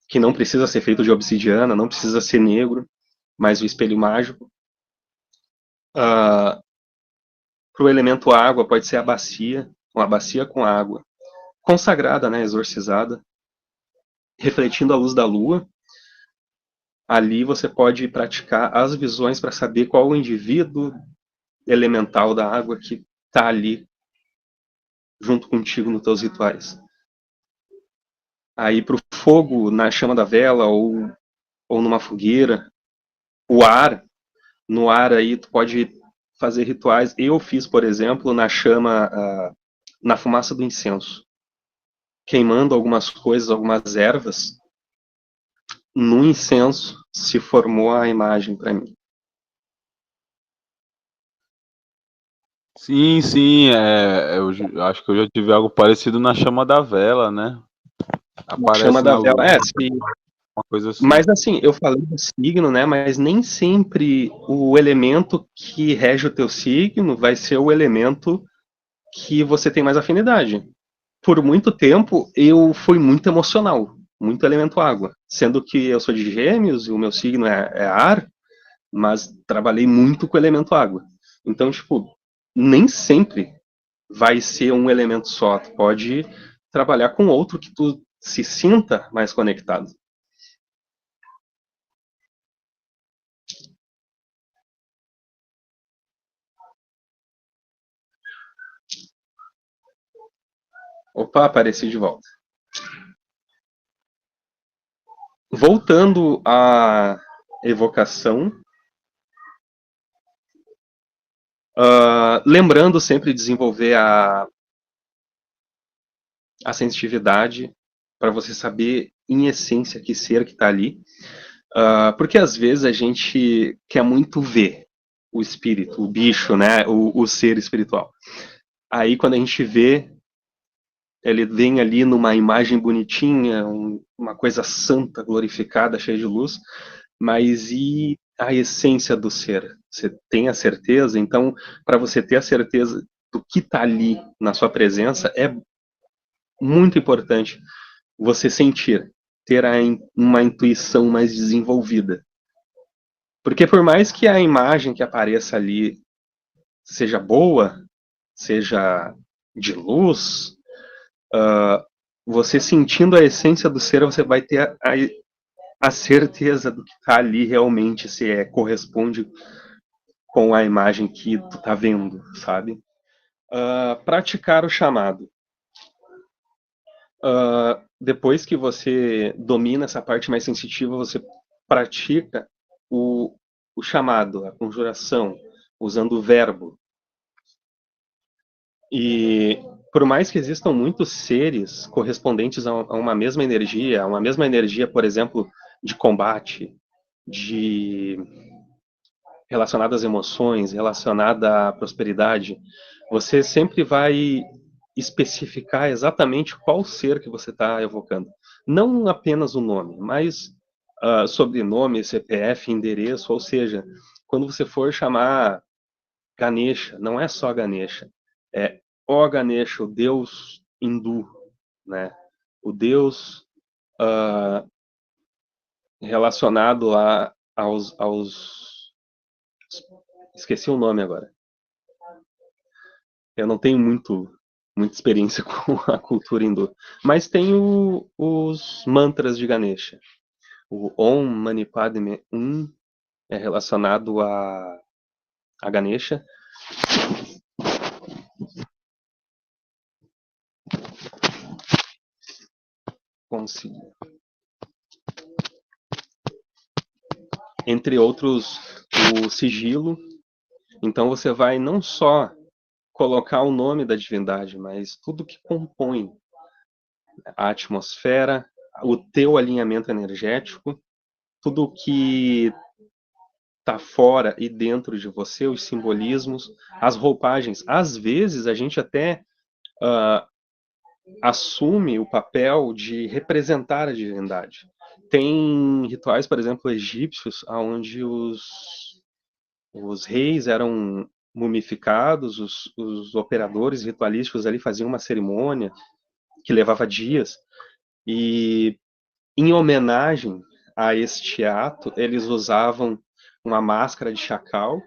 que não precisa ser feito de obsidiana, não precisa ser negro, mas o espelho mágico. Para o elemento água, pode ser a bacia, uma bacia com água, consagrada, né, exorcizada, refletindo a luz da lua. Ali você pode praticar as visões para saber qual o indivíduo elemental da água que está ali junto contigo nos teus rituais. Aí para o fogo, na chama da vela ou numa fogueira, O ar, no ar aí tu pode fazer rituais. Eu fiz, por exemplo, na chama, na fumaça do incenso, queimando algumas coisas, algumas ervas. No incenso se formou a imagem para mim. Sim, sim, acho que eu já tive algo parecido na chama da vela, né? Na chama Aparece da na vela. lua, Sim. uma coisa assim. Mas assim, eu falei do signo, né? Mas nem sempre o elemento que rege o teu signo vai ser o elemento que você tem mais afinidade. Por muito tempo eu fui muito emocional, muito elemento água, sendo que eu sou de Gêmeos e o meu signo é ar, mas trabalhei muito com o elemento água. Então, tipo, nem sempre vai ser um elemento só. Tu pode trabalhar com outro que tu se sinta mais conectado. Opa, apareci de volta. Voltando à evocação, lembrando sempre de desenvolver a sensitividade para você saber em essência que ser que está ali. Porque às vezes a gente quer muito ver o espírito, o bicho, né? O ser espiritual. Aí quando a gente vê, ele vem ali numa imagem bonitinha, uma coisa santa, glorificada, cheia de luz, mas e a essência do ser? Você tem a certeza? Então, para você ter a certeza do que está ali na sua presença, é muito importante você sentir, ter uma intuição mais desenvolvida. Porque por mais que a imagem que apareça ali seja boa, seja de luz, você sentindo a essência do ser, você vai ter a certeza do que está ali realmente, se corresponde com a imagem que tu tá vendo, sabe? Praticar o chamado. Depois que você domina essa parte mais sensitiva, você pratica o chamado, a conjuração, usando o verbo. E por mais que existam muitos seres correspondentes a uma mesma energia, por exemplo, de combate, de relacionada às emoções, relacionada à prosperidade, você sempre vai especificar exatamente qual ser que você está evocando. Não apenas o nome, mas sobrenome, CPF, endereço, ou seja, quando você for chamar Ganesha, não é só Ganesha, é o Ganesha, o deus hindu, né? O deus relacionado aos. Esqueci o nome agora. Eu não tenho muita experiência com a cultura hindu, mas tenho os mantras de Ganesha. O Om Mani Padme Hum é relacionado a Ganesha. Consegui. Entre outros, o sigilo. Então você vai não só colocar o nome da divindade, mas tudo que compõe a atmosfera, o teu alinhamento energético, tudo que está fora e dentro de você, os simbolismos, as roupagens. Às vezes a gente até assume o papel de representar a divindade. Tem rituais, por exemplo, egípcios, onde os reis eram mumificados, os operadores ritualísticos ali faziam uma cerimônia que levava dias, e em homenagem a este ato, eles usavam uma máscara de chacal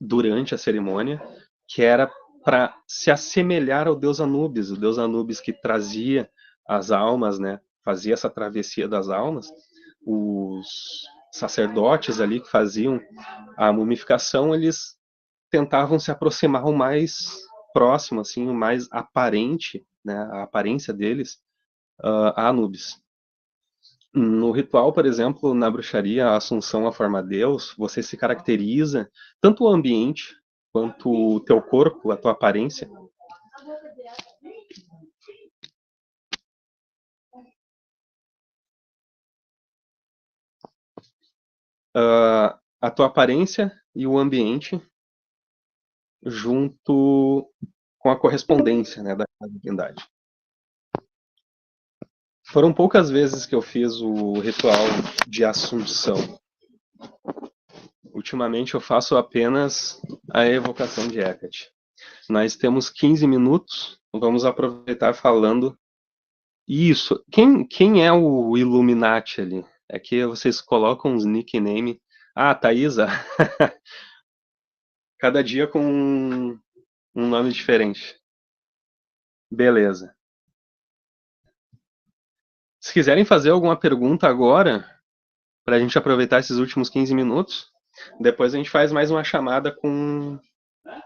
durante a cerimônia, que era para se assemelhar ao deus Anubis, o deus Anubis que trazia as almas, né? Fazia essa travessia das almas. Os sacerdotes ali que faziam a mumificação, eles tentavam se aproximar o mais próximo, assim, o mais aparente, né? A aparência deles a Anubis. No ritual, por exemplo, na bruxaria, a Assunção à forma Deus, você se caracteriza, tanto o ambiente, quanto o teu corpo, a tua aparência. A tua aparência e o ambiente junto com a correspondência, né, da divindade. Foram poucas vezes que eu fiz o ritual de Assunção. Ultimamente eu faço apenas a evocação de Hecate. Nós temos 15 minutos, vamos aproveitar falando. Isso, quem é o Illuminati ali? É que vocês colocam uns nickname. Ah, Thaisa. Cada dia com um nome diferente. Beleza. Se quiserem fazer alguma pergunta agora, para a gente aproveitar esses últimos 15 minutos, depois a gente faz mais uma chamada com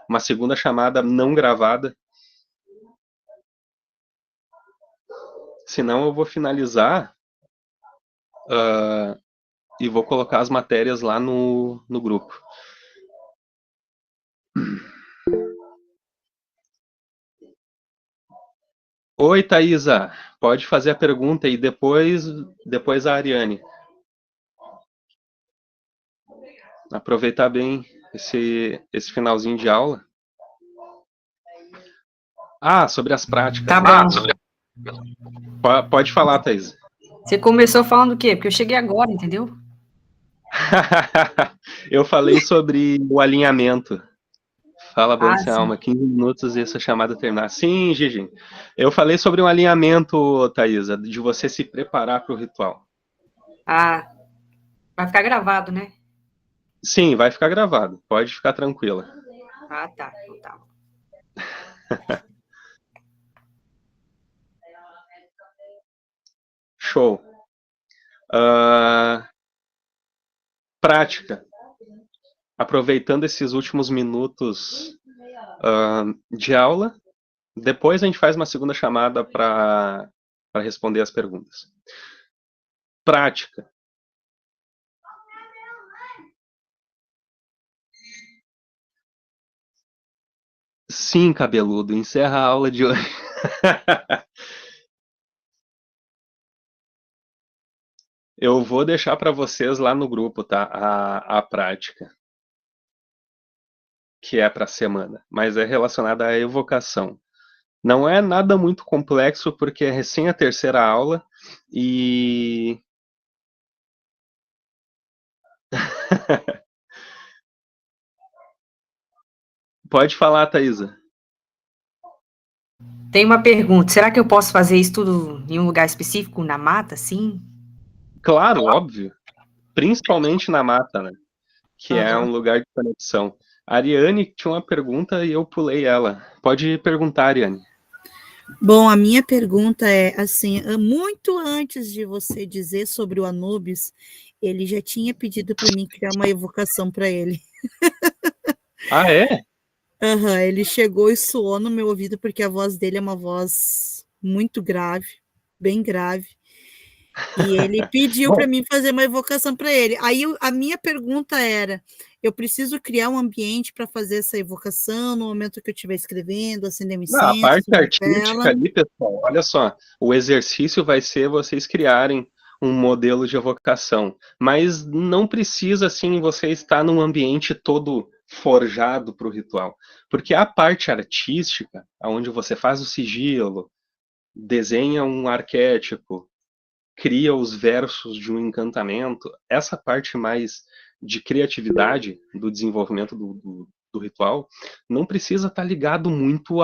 uma segunda chamada não gravada. Senão eu vou finalizar e vou colocar as matérias lá no grupo. Oi, Thaisa. Pode fazer a pergunta e depois a Ariane. Aproveitar bem esse finalzinho de aula. Ah, sobre as práticas. Tá bom. Pode falar, Thaisa. Você começou falando o quê? Porque eu cheguei agora, entendeu? Eu falei sobre o alinhamento. Fala, Bênção sim. Alma, 15 minutos e essa chamada terminar. Sim, Gigi. Eu falei sobre um alinhamento, Thaisa, de você se preparar para o ritual. Ah, vai ficar gravado, né? Sim, vai ficar gravado. Pode ficar tranquila. Ah, tá. Então tá. Show. Prática. Aproveitando esses últimos minutos de aula, depois a gente faz uma segunda chamada para responder as perguntas. Prática. Sim, cabeludo, encerra a aula de hoje. Eu vou deixar para vocês lá no grupo, tá? A prática. Que é para a semana, mas é relacionada à evocação. Não é nada muito complexo, porque é recém a terceira aula e. Pode falar, Thaisa. Tem uma pergunta. Será que eu posso fazer isso tudo em um lugar específico, na mata, sim? Claro, óbvio. Principalmente na mata, né? Que é um Aham. lugar de conexão. A Ariane tinha uma pergunta e eu pulei ela. Pode perguntar, Ariane. Bom, a minha pergunta é assim, muito antes de você dizer sobre o Anubis, ele já tinha pedido para mim criar uma evocação para ele. Ah, é? Ele chegou e soou no meu ouvido, porque a voz dele é uma voz muito grave, bem grave. E ele pediu para mim fazer uma evocação para ele. Aí a minha pergunta era: eu preciso criar um ambiente para fazer essa evocação no momento que eu estiver escrevendo, acender um Não, a incenso, parte uma artística vela? ali, pessoal, olha só, o exercício vai ser vocês criarem um modelo de evocação, mas não precisa, assim, você estar num ambiente todo forjado para o ritual, porque a parte artística, onde você faz o sigilo, desenha um arquétipo, cria os versos de um encantamento, essa parte mais de criatividade do desenvolvimento do ritual, não precisa estar ligado muito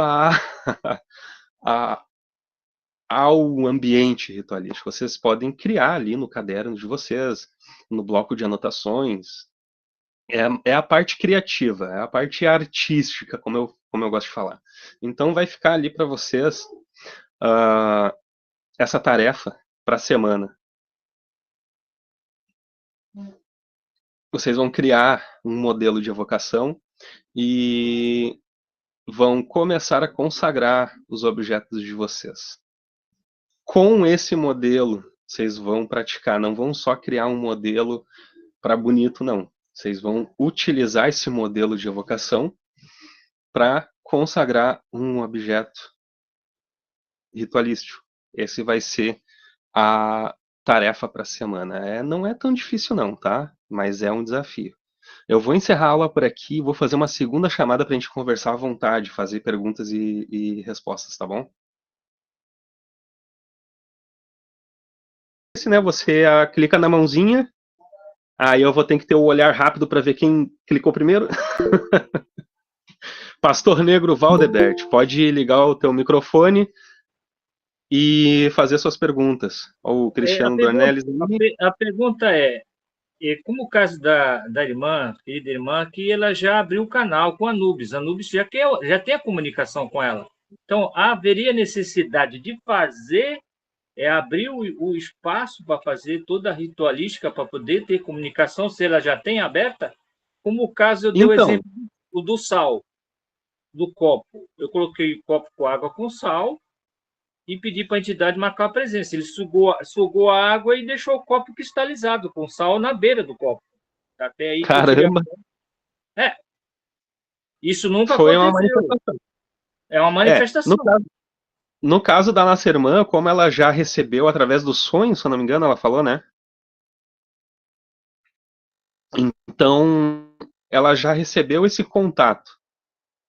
ao ambiente ritualístico. Vocês podem criar ali no caderno de vocês, no bloco de anotações. É a parte criativa, é a parte artística, como eu gosto de falar. Então vai ficar ali para vocês essa tarefa para a semana. Vocês vão criar um modelo de evocação e vão começar a consagrar os objetos de vocês. Com esse modelo Vocês vão praticar, não vão só criar um modelo para bonito, não. Vocês vão utilizar esse modelo de evocação para consagrar um objeto ritualístico. Esse vai ser a tarefa para a semana. Não é tão difícil não, tá? Mas é um desafio. Eu vou encerrar a aula por aqui, vou fazer uma segunda chamada para a gente conversar à vontade, fazer perguntas e respostas, tá bom? Esse, né, você clica na mãozinha, aí eu vou ter que ter o olhar rápido para ver quem clicou primeiro. Pastor Negro Valdebert, pode ligar o teu microfone e fazer suas perguntas. O Cristiano Dornelles. A pergunta é, como o caso da irmã, querida irmã, que ela já abriu o canal com a Anubis. A Anubis já tem a comunicação com ela. Então, haveria necessidade de abrir o espaço para fazer toda a ritualística para poder ter comunicação, se ela já tem aberta? Como o caso, eu dei o exemplo do sal, do copo. Eu coloquei o copo com água com sal e pedi para a entidade marcar a presença. Ele sugou a água e deixou o copo cristalizado, com sal na beira do copo. Até aí. Caramba! Isso nunca foi aconteceu. Uma manifestação. É uma manifestação. No caso da nossa irmã, como ela já recebeu através do sonho, se eu não me engano, ela falou, né? Então, ela já recebeu esse contato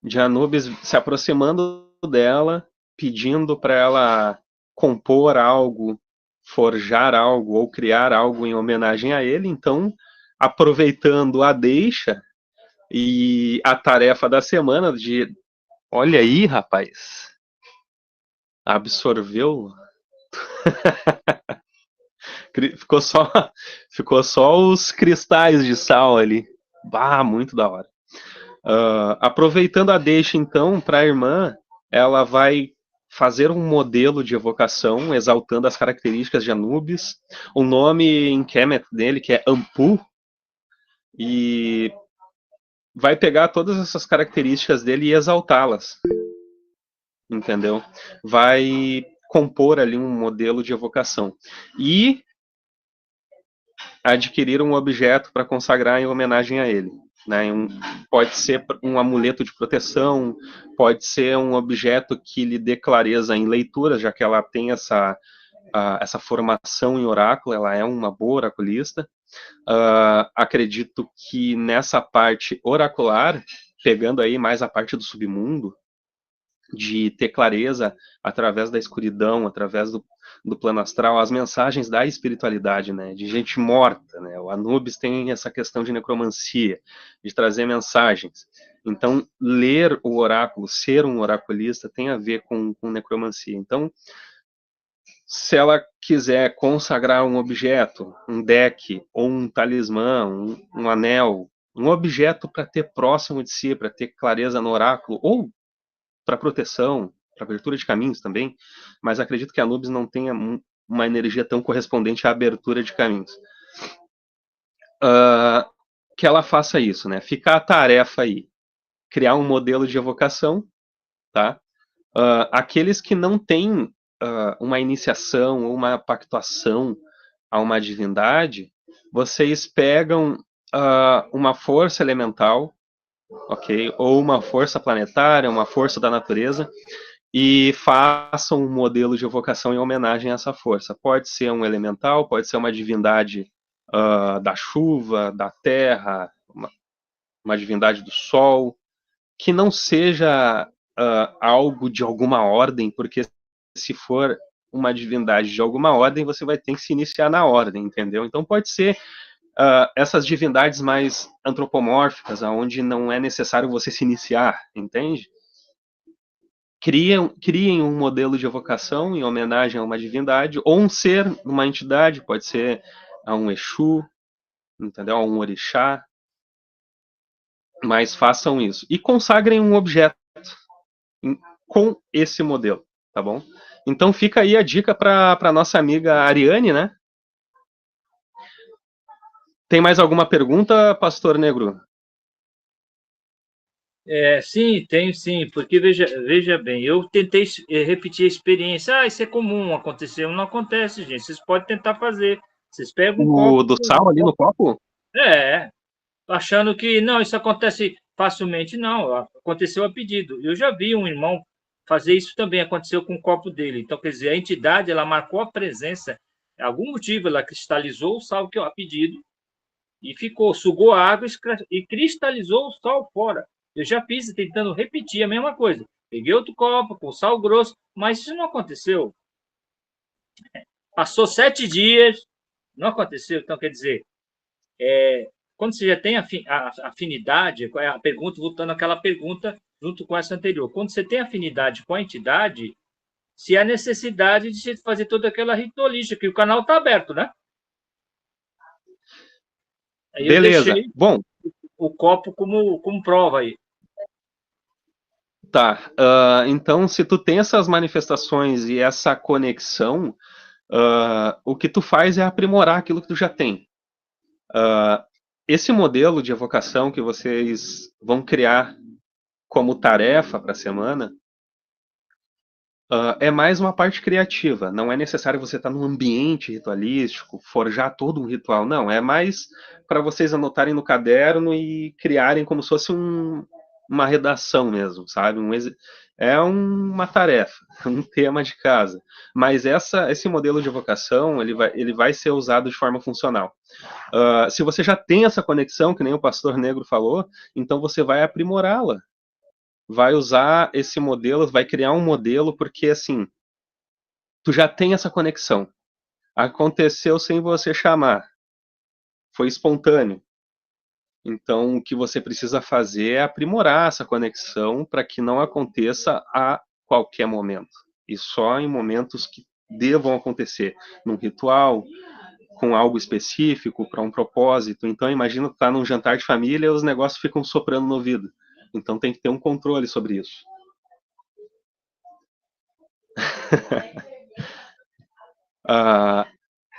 de Anubis se aproximando dela, pedindo para ela compor algo, forjar algo ou criar algo em homenagem a ele. Então, aproveitando a deixa e a tarefa da semana de, olha aí, rapaz, absorveu. ficou só os cristais de sal ali. Bah, muito da hora. Aproveitando a deixa, então, para a irmã, ela vai fazer um modelo de evocação, exaltando as características de Anubis. O nome em Kemet dele, que é Ampu, e vai pegar todas essas características dele e exaltá-las. Entendeu? Vai compor ali um modelo de evocação. E adquirir um objeto para consagrar em homenagem a ele. Né? Pode ser um amuleto de proteção, pode ser um objeto que lhe dê clareza em leitura, já que ela tem essa formação em oráculo, ela é uma boa oraculista. Acredito que nessa parte oracular, pegando aí mais a parte do submundo, de ter clareza através da escuridão, através do plano astral, as mensagens da espiritualidade, né, de gente morta, né, o Anubis tem essa questão de necromancia, de trazer mensagens, então ler o oráculo, ser um oraculista tem a ver com necromancia, então se ela quiser consagrar um objeto, um deck, ou um talismã, um anel, um objeto para ter próximo de si, para ter clareza no oráculo, ou para proteção, para abertura de caminhos também, mas acredito que a Anubis não tenha uma energia tão correspondente à abertura de caminhos. Que ela faça isso, né? Fica a tarefa aí, criar um modelo de evocação, tá? Aqueles que não têm uma iniciação ou uma pactuação a uma divindade, vocês pegam uma força elemental, ok? Ou uma força planetária, uma força da natureza, e façam um modelo de evocação em homenagem a essa força. Pode ser um elemental, pode ser uma divindade da chuva, da terra, uma divindade do sol, que não seja algo de alguma ordem, porque se for uma divindade de alguma ordem, você vai ter que se iniciar na ordem, entendeu? Então pode ser essas divindades mais antropomórficas, onde não é necessário você se iniciar, entende? Criem um modelo de evocação em homenagem a uma divindade, ou um ser, uma entidade, pode ser a um Exu, entendeu? A um orixá, mas façam isso. E consagrem um objeto com esse modelo, tá bom? Então fica aí a dica para nossa amiga Ariane, né? Tem mais alguma pergunta, Pastor Negro? Sim, tenho sim, porque veja bem, eu tentei repetir a experiência. Isso é comum, aconteceu, não acontece, gente. Vocês podem tentar fazer. Vocês pegam um O copo, do sal ali no copo? é, achando que não, isso acontece facilmente. Não, aconteceu a pedido. Eu já vi um irmão fazer isso também, aconteceu com o copo dele. Então, quer dizer, a entidade, ela marcou a presença, por algum motivo, ela cristalizou o sal que eu a pedido e ficou, sugou a água e cristalizou o sal fora. Eu já fiz tentando repetir a mesma coisa. Peguei outro copo com sal grosso, mas isso não aconteceu. Passou 7 dias, não aconteceu. Então, quer dizer, quando você já tem afinidade, a pergunta, voltando àquela pergunta, junto com essa anterior, quando você tem afinidade com a entidade, se há necessidade de você fazer toda aquela ritualística, que o canal está aberto, né? Aí eu Beleza. deixei Bom, o copo como prova aí. tá. Então, se tu tem essas manifestações e essa conexão, o que tu faz é aprimorar aquilo que tu já tem. Esse modelo de evocação que vocês vão criar como tarefa para a semana é mais uma parte criativa. Não é necessário você estar num ambiente ritualístico, forjar todo um ritual. Não, é mais para vocês anotarem no caderno e criarem como se fosse uma redação mesmo, sabe? É uma tarefa, um tema de casa. Mas esse modelo de evocação, ele vai ser usado de forma funcional. Se você já tem essa conexão, que nem o pastor Negro falou, então você vai aprimorá-la. Vai usar esse modelo, vai criar um modelo, porque assim, tu já tem essa conexão. Aconteceu sem você chamar. Foi espontâneo. Então, o que você precisa fazer é aprimorar essa conexão para que não aconteça a qualquer momento. E só em momentos que devam acontecer. Num ritual, com algo específico, para um propósito. Então, imagina tu tá num jantar de família e os negócios ficam soprando no ouvido. Então, tem que ter um controle sobre isso.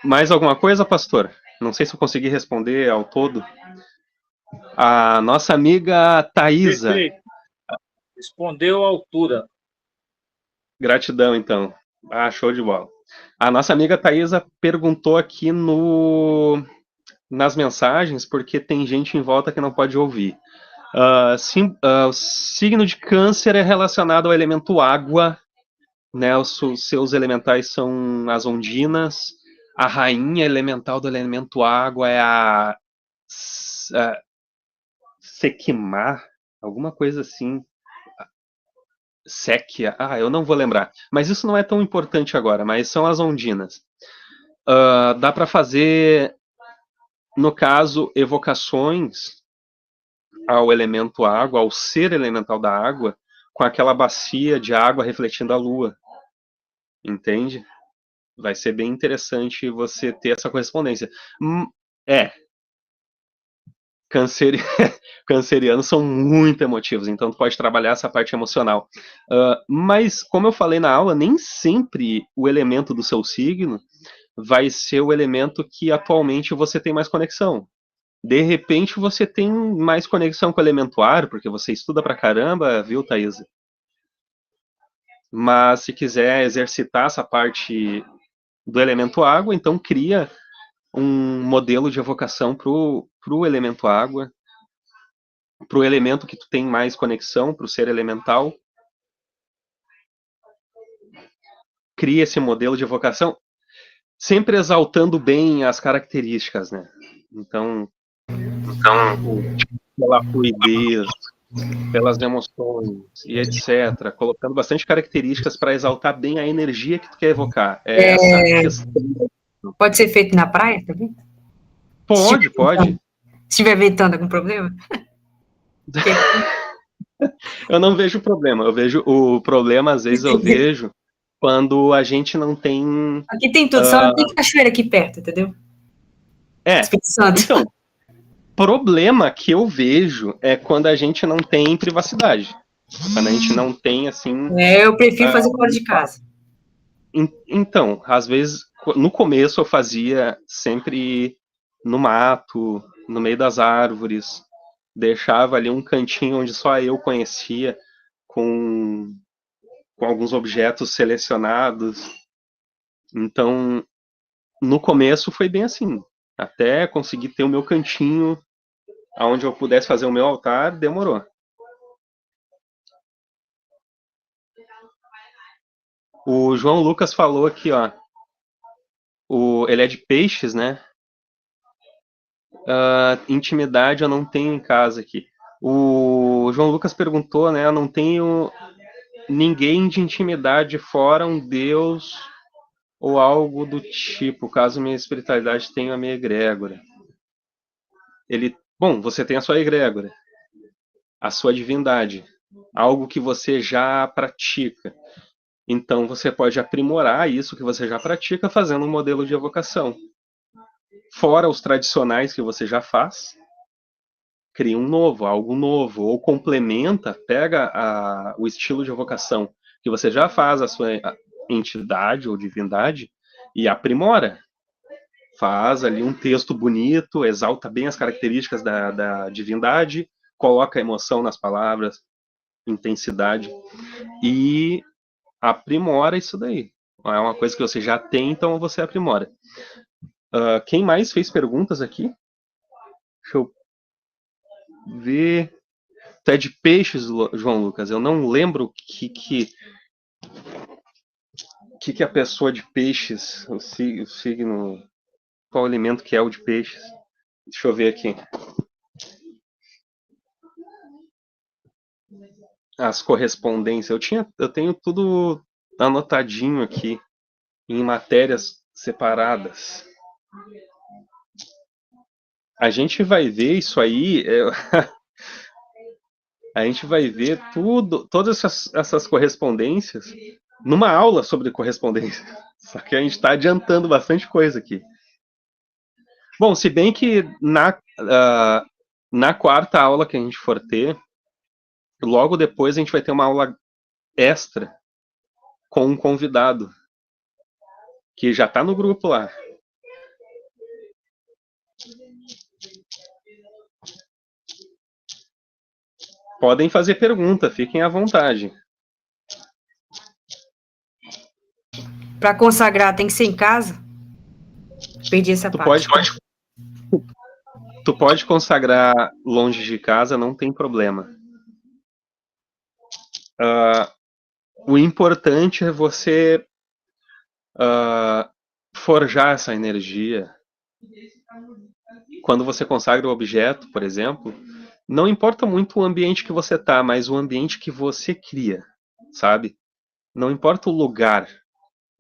Mais alguma coisa, pastor? Não sei se eu consegui responder ao todo. A nossa amiga Thaisa. Perfeito. Respondeu à altura. Gratidão, então. Show de bola. A nossa amiga Thaisa perguntou aqui nas mensagens, porque tem gente em volta que não pode ouvir. O signo de Câncer é relacionado ao elemento água, né? Os seus elementais são as ondinas. A rainha elemental do elemento água é a Sequimar, alguma coisa assim. Séquia, eu não vou lembrar. Mas isso não é tão importante agora, mas são as ondinas. Dá para fazer, no caso, evocações ao elemento água, ao ser elemental da água, com aquela bacia de água refletindo a lua. Entende? Vai ser bem interessante você ter essa correspondência. Cancerianos são muito emotivos, então tu pode trabalhar essa parte emocional. Mas, como eu falei na aula, nem sempre o elemento do seu signo vai ser o elemento que atualmente você tem mais conexão. De repente você tem mais conexão com o elemento ar, porque você estuda pra caramba, viu, Thaisa? Mas se quiser exercitar essa parte do elemento água, então cria um modelo de evocação pro elemento água, pro elemento que tu tem mais conexão, pro ser elemental. Cria esse modelo de evocação, sempre exaltando bem as características, né? Então pela fluidez, pelas emoções e etc. Colocando bastante características para exaltar bem a energia que tu quer evocar. Essa questão. Pode ser feito na praia também? Pode. Se estiver ventando, algum problema? Eu não vejo problema. Eu vejo o problema, às vezes eu vejo quando a gente não tem. Aqui tem tudo, só não tem cachoeira aqui perto, entendeu? Então, problema que eu vejo é quando a gente não tem privacidade. Quando a gente não tem, assim... eu prefiro fazer fora de casa. Então, às vezes, no começo eu fazia sempre no mato, no meio das árvores, deixava ali um cantinho onde só eu conhecia, com alguns objetos selecionados. Então, no começo foi bem assim. Até conseguir ter o meu cantinho onde eu pudesse fazer o meu altar, demorou. O João Lucas falou aqui, ó. Ele é de peixes, né? Intimidade eu não tenho em casa aqui. O João Lucas perguntou, né? Eu não tenho ninguém de intimidade fora um Deus ou algo do tipo, caso minha espiritualidade tenha a minha egrégora. Bom, você tem a sua egrégora, a sua divindade, algo que você já pratica. Então você pode aprimorar isso que você já pratica fazendo um modelo de evocação. Fora os tradicionais que você já faz, cria um novo, algo novo, ou complementa, pega o estilo de evocação que você já faz, a sua entidade ou divindade, e aprimora. Faz ali um texto bonito, exalta bem as características da divindade, coloca emoção nas palavras, intensidade, e aprimora isso daí. É uma coisa que você já tem, então você aprimora. Quem mais fez perguntas aqui? Deixa eu ver. Tu é de peixes, João Lucas? Eu não lembro o que a pessoa de peixes, o signo, qual alimento que é o de peixes. Deixa eu ver aqui. As correspondências. Eu tenho tudo anotadinho aqui em matérias separadas. A gente vai ver isso aí. A gente vai ver todas essas correspondências numa aula sobre correspondência. Só que a gente está adiantando bastante coisa aqui. Bom, se bem que na quarta aula que a gente for ter, logo depois a gente vai ter uma aula extra com um convidado que já está no grupo lá. Podem fazer pergunta, fiquem à vontade. Para consagrar tem que ser em casa? Perdi essa parte. Tu pode consagrar longe de casa, não tem problema. O importante é você forjar essa energia. Quando você consagra o objeto, por exemplo, não importa muito o ambiente que você tá, mas o ambiente que você cria, sabe? Não importa o lugar.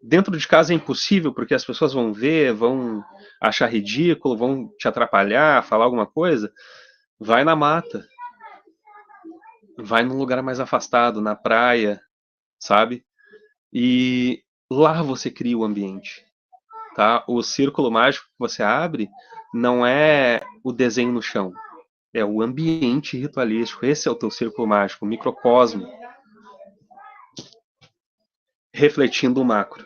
Dentro de casa é impossível, porque as pessoas vão ver, vão achar ridículo, vão te atrapalhar, falar alguma coisa. Vai na mata. Vai num lugar mais afastado, na praia, sabe? E lá você cria o ambiente, tá? O círculo mágico que você abre não é o desenho no chão, é o ambiente ritualístico. Esse é o teu círculo mágico, o microcosmo, refletindo o macro.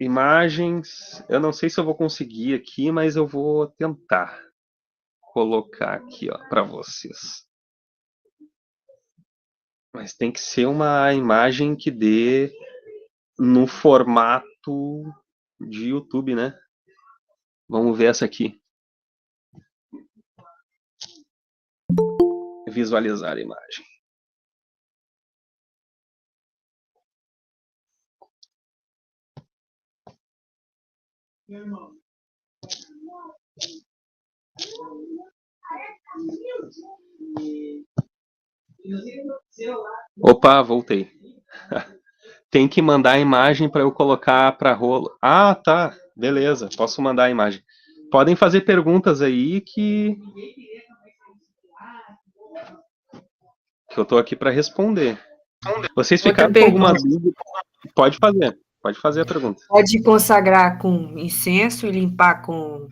Imagens, eu não sei se eu vou conseguir aqui, mas eu vou tentar colocar aqui, ó, para vocês. Mas tem que ser uma imagem que dê no formato de YouTube, né? Vamos ver essa aqui. Visualizar a imagem. Opa, voltei. Tem que mandar a imagem para eu colocar para rolo. Ah, tá. Beleza, posso mandar a imagem. Podem fazer perguntas aí que eu tô aqui para responder. Vocês ficaram com alguma dúvida? Pode fazer a pergunta. Pode consagrar com incenso e limpar com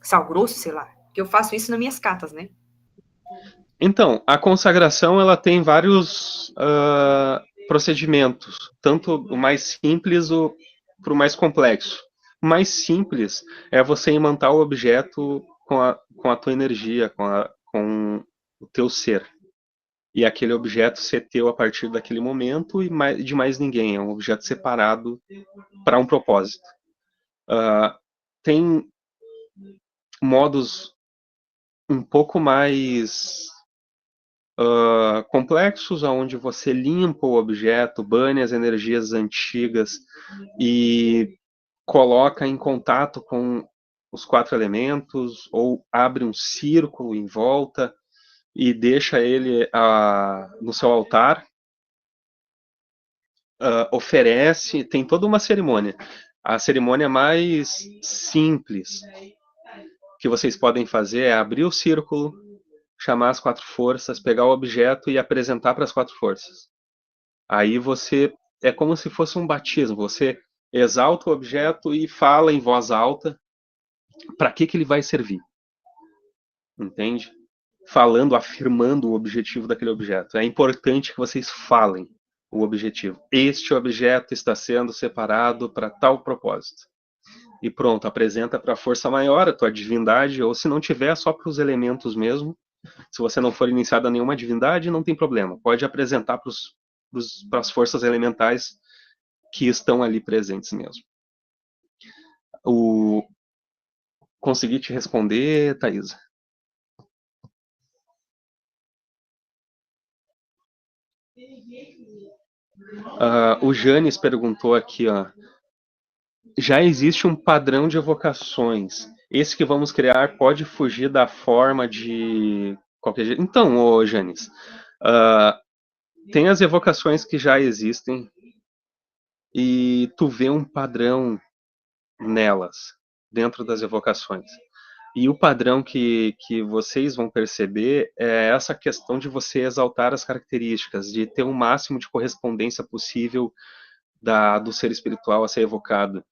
sal grosso, sei lá. Que eu faço isso nas minhas cartas, né? Então, a consagração ela tem vários procedimentos, tanto o mais simples para o mais complexo. mais simples é você imantar o objeto com a tua energia, com o teu ser. E aquele objeto ser teu a partir daquele momento e de mais ninguém. É um objeto separado para um propósito. Tem modos um pouco mais complexos, onde você limpa o objeto, bane as energias antigas e coloca em contato com os 4 elementos, ou abre um círculo em volta e deixa ele no seu altar, oferece, tem toda uma cerimônia. A cerimônia mais simples que vocês podem fazer é abrir o círculo, chamar as 4 forças, pegar o objeto e apresentar para as 4 forças. Aí é como se fosse um batismo, você exalta o objeto e fala em voz alta para que ele vai servir. Entende? Falando, afirmando o objetivo daquele objeto. É importante que vocês falem o objetivo. Este objeto está sendo separado para tal propósito. E pronto, apresenta para a força maior, a tua divindade, ou se não tiver, só para os elementos mesmo. Se você não for iniciado a nenhuma divindade, não tem problema. Pode apresentar para as forças elementais que estão ali presentes mesmo. Consegui te responder, Thaisa? O Janes perguntou aqui, ó. Já existe um padrão de evocações. Esse que vamos criar pode fugir da forma de qualquer jeito. Então, Janes, tem as evocações que já existem e tu vê um padrão nelas, dentro das evocações. E o padrão que vocês vão perceber é essa questão de você exaltar as características, de ter o máximo de correspondência possível do ser espiritual a ser evocado.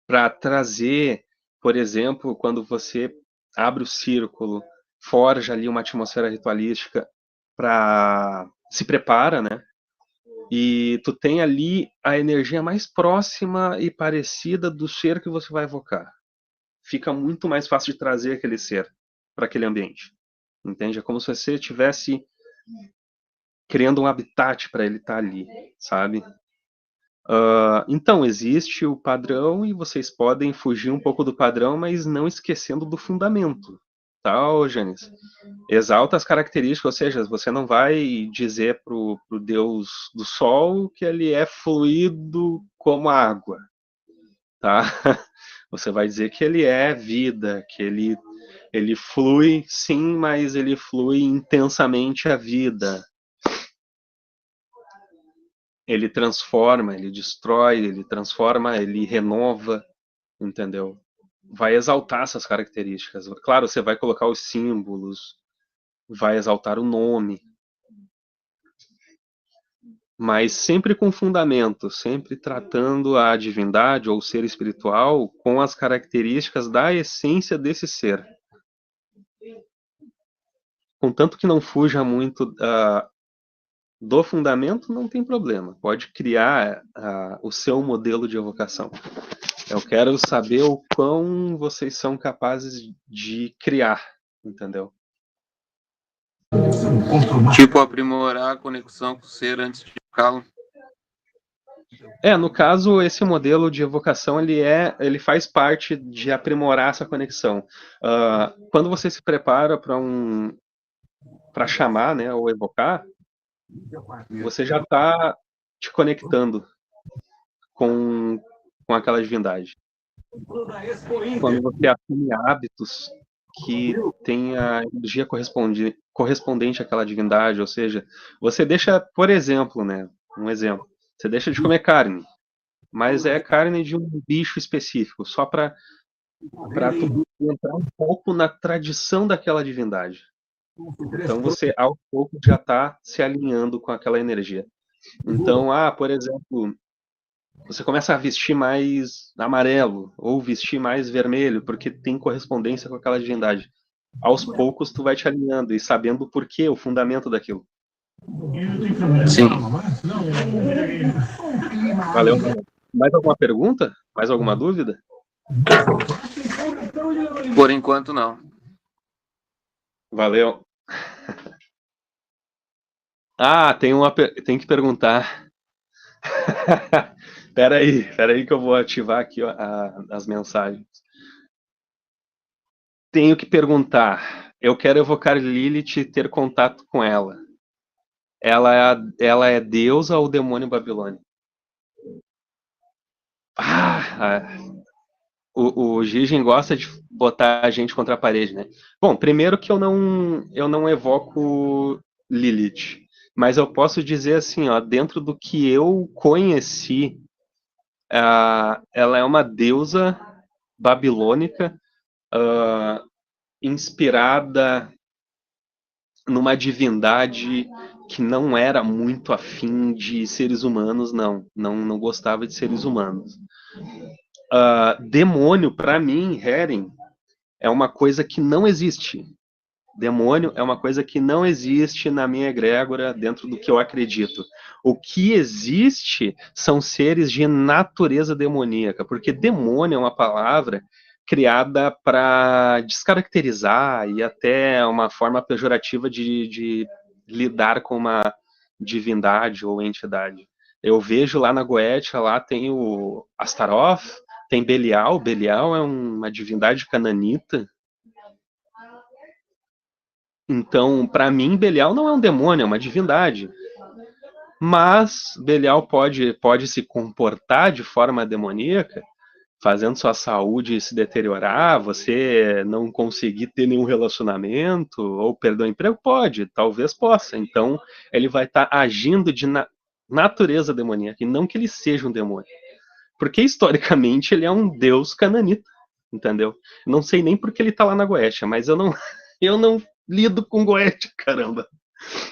Para trazer, por exemplo, quando você abre o círculo, forja ali uma atmosfera ritualística, se prepara, né? E tu tem ali a energia mais próxima e parecida do ser que você vai evocar. Fica muito mais fácil de trazer aquele ser para aquele ambiente. Entende? É como se você estivesse criando um habitat para ele estar ali, sabe? Então, existe o padrão e vocês podem fugir um pouco do padrão, mas não esquecendo do fundamento. Tá, Janis? Exalta as características, ou seja, você não vai dizer pro Deus do Sol que ele é fluido como a água. Tá? Você vai dizer que ele é vida, que ele flui, sim, mas ele flui intensamente a vida. Ele transforma, ele destrói, ele transforma, ele renova, entendeu? Vai exaltar essas características. Claro, você vai colocar os símbolos, vai exaltar o nome, mas sempre com fundamento, sempre tratando a divindade ou o ser espiritual com as características da essência desse ser. Contanto que não fuja muito do fundamento, não tem problema. Pode criar o seu modelo de evocação. Eu quero saber o quão vocês são capazes de criar, entendeu? Tipo, aprimorar a conexão com o ser antes de evocá-lo. No caso, esse modelo de evocação, ele faz parte de aprimorar essa conexão. Quando você se prepara para chamar, né, ou evocar, você já está te conectando com aquela divindade. Quando você assume hábitos que tem a energia correspondente àquela divindade, ou seja, você deixa, por exemplo, né, um exemplo, você deixa de comer carne, mas é carne de um bicho específico, só para tu entrar um pouco na tradição daquela divindade. Então você, aos poucos, já está se alinhando com aquela energia. Então, por exemplo, você começa a vestir mais amarelo ou vestir mais vermelho, porque tem correspondência com aquela divindade. Aos poucos tu vai te alinhando e sabendo o porquê, o fundamento daquilo. Sim. Valeu. Mais alguma pergunta? Mais alguma dúvida? Por enquanto, não. Valeu. Ah, tem que perguntar. Espera aí que eu vou ativar aqui ó, as mensagens. Tenho que perguntar. Eu quero evocar Lilith e ter contato com ela. Ela é deusa ou demônio babilônico? O Gigen gosta de botar a gente contra a parede, né? Bom, primeiro que eu não evoco Lilith, mas eu posso dizer assim, ó, dentro do que eu conheci, ela é uma deusa babilônica, inspirada numa divindade que não era muito afim de seres humanos, não gostava de seres humanos. Demônio, para mim, Heren, é uma coisa que não existe. Demônio é uma coisa que não existe na minha egrégora, dentro do que eu acredito. O que existe são seres de natureza demoníaca, porque demônio é uma palavra criada para descaracterizar e até uma forma pejorativa de lidar com uma divindade ou entidade. Eu vejo lá na Goetia, lá tem o Astaroth, tem Belial. Belial é uma divindade cananita. Então, para mim, Belial não é um demônio, é uma divindade. Mas Belial pode se comportar de forma demoníaca, fazendo sua saúde se deteriorar, você não conseguir ter nenhum relacionamento ou perder o emprego? Pode, talvez possa. Então, ele vai estar agindo de natureza demoníaca, e não que ele seja um demônio. Porque, historicamente, ele é um deus cananita, entendeu? Não sei nem porque ele está lá na Goetia, mas eu não lido com Goetia, caramba.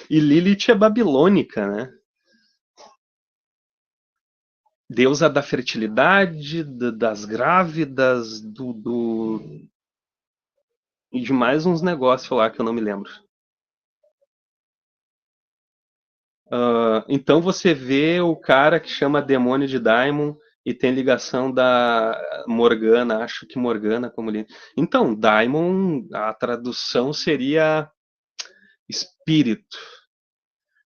E Lilith é babilônica, né? Deusa da fertilidade, das grávidas, e de mais uns negócios lá que eu não me lembro. Então você vê o cara que chama demônio de Daimon e tem ligação da Morgana, acho que Morgana como ele. Então, Daimon, a tradução seria espírito.